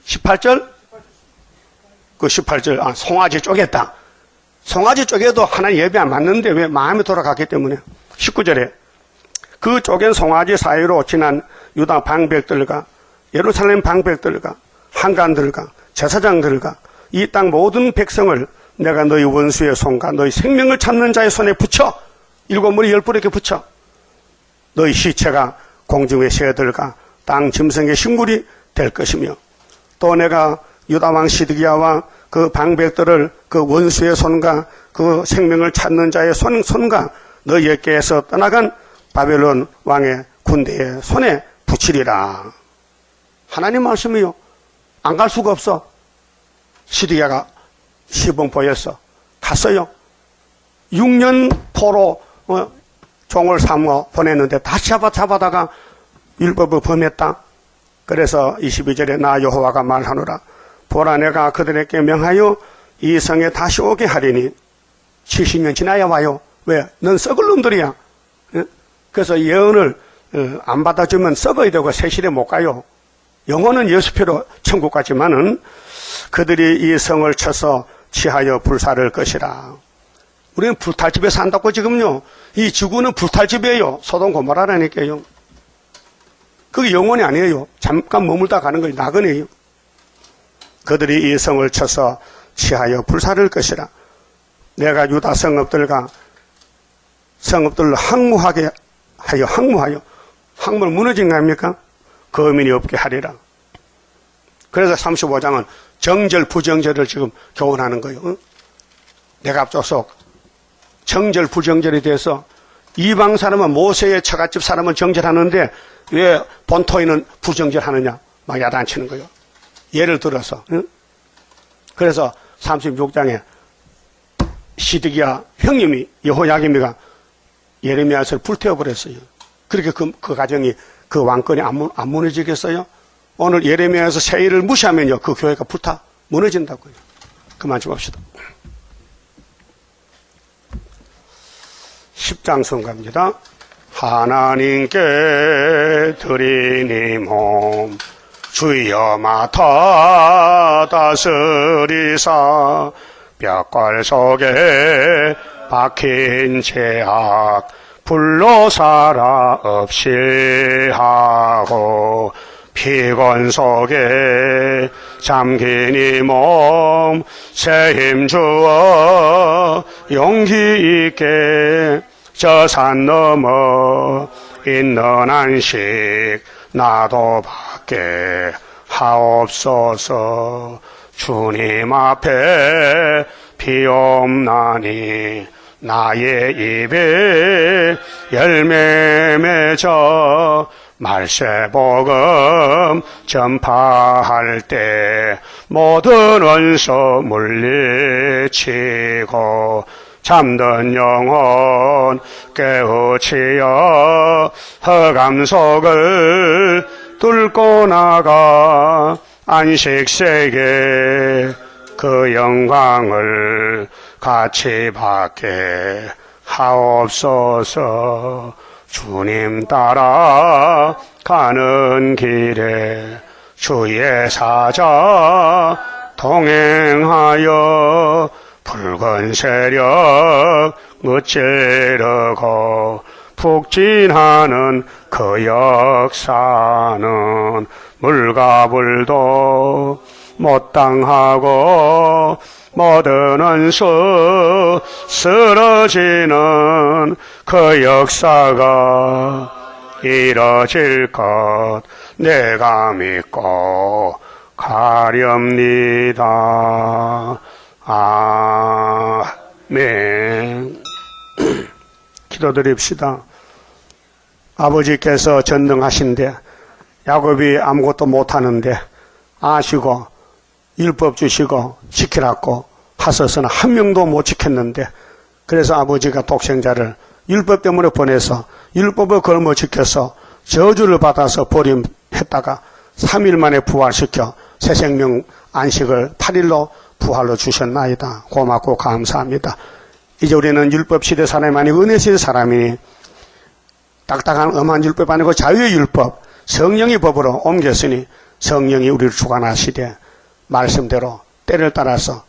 18절? 그 18절, 송아지 쪼갰다. 송아지 쪼개도 하나님 예배 안 맞는데 왜 마음이 돌아갔기 때문에. 19절에 그 쪼갠 송아지 사이로 지난 유다 방백들과 예루살렘 방백들과 한간들과 제사장들과 이 땅 모든 백성을 내가 너희 원수의 손과 너희 생명을 찾는 자의 손에 붙여, 일곱 머리 열 뿔 이렇게 붙여, 너희 시체가 공중의 새들과 땅 짐승의 식물이 될 것이며, 또 내가 유다왕 시드기야와 그 방백들을 그 원수의 손과 그 생명을 찾는 자의 손과 너희에게서 떠나간 바벨론 왕의 군대의 손에 붙이리라. 하나님 말씀이요. 안 갈 수가 없어. 시드기야가 시범보였어. 갔어요. 6년 포로 종을 삼어 보냈는데 다시 잡아다가 율법을 범했다. 그래서 22절에 나 여호와가 말하노라. 보라, 내가 그들에게 명하여 이 성에 다시 오게 하리니 70년 지나야 와요. 왜? 넌 썩을 놈들이야. 그래서 예언을 안 받아주면 썩어야 되고 세실에 못 가요. 영혼은 예수표로 천국 가지만은 그들이 이 성을 쳐서 취하여 불사를 것이라. 우리는 불탈집에 산다고 지금요. 이 지구는 불탈집이에요. 소돔 고모라라니까요. 그게 영혼이 아니에요. 잠깐 머물다 가는 거예요. 나그네요. 그들이 이 성을 쳐서 취하여 불사를 것이라. 내가 유다 성읍들과 성읍들로 항무하게 하여 항무를 무너진 거 아닙니까? 거민이 없게 하리라. 그래서 35장은 정절 부정절을 지금 교훈하는 거예요. 응? 내가 앞서서 정절 부정절에 대해서 이방 사람은 모세의 처갓집 사람은 정절하는데 왜 본토에는 부정절하느냐 막 야단치는 거예요. 예를 들어서. 응? 그래서 36장에 시드기야 형님이 여호야김이가 예레미야서를 불태워버렸어요. 그렇게 그 가정이 그 왕권이 안 무너지겠어요? 오늘 예레미야에서 새 일을 무시하면요 그 교회가 무너진다고요. 그만 좀 봅시다. 10장 성가입니다. 하나님께 드리니 몸 주여 맡아 다스리사 벽걸 속에 박힌 죄악 불로 살아 없이 하고 피곤 속에 잠긴 이 몸 새 힘 주어 용기 있게 저 산 넘어 있는 안식 나도 받게 하옵소서. 주님 앞에 비옵나니 나의 입에 열매 맺어 말세복음 전파할 때 모든 원수 물리치고 잠든 영혼 깨우치어 흑암 속을 뚫고 나가 안식세계 그 영광을 같이 받게 하옵소서. 주님 따라 가는 길에 주의 사자 동행하여 붉은 세력 무찌르고 북진하는 그 역사는 물과 불도 못 당하고 모든 원수 쓰러지는 그 역사가 이뤄질 것 내가 믿고 가렵니다. 아멘. 기도드립시다. 아버지께서 전능하신데 야곱이 아무것도 못하는데 아시고 율법 주시고 지키라고 하셔서는 한 명도 못 지켰는데, 그래서 아버지가 독생자를 율법 때문에 보내서 율법을 걸머 지켜서 저주를 받아서 버림했다가 3일 만에 부활시켜 새 생명 안식을 8일로 부활로 주셨나이다. 고맙고 감사합니다. 이제 우리는 율법 시대 사람이 아니고 은혜 시대 사람이니 딱딱한 엄한 율법 아니고 자유의 율법, 성령의 법으로 옮겼으니 성령이 우리를 주관하시되 말씀대로 때를 따라서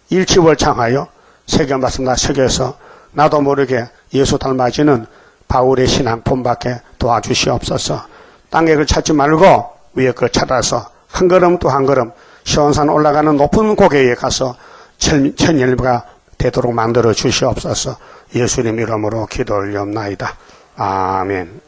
일치월창하여 새겨 말씀다 새겨서 나도 모르게 예수 닮아지는 바울의 신앙 본받게 도와주시옵소서. 땅에 걸 찾지 말고 위에 걸 찾아서 한 걸음 또 한 걸음 시온산 올라가는 높은 고개에 가서 천열배가 되도록 만들어 주시옵소서. 예수님 이름으로 기도 올리옵나이다. 아멘.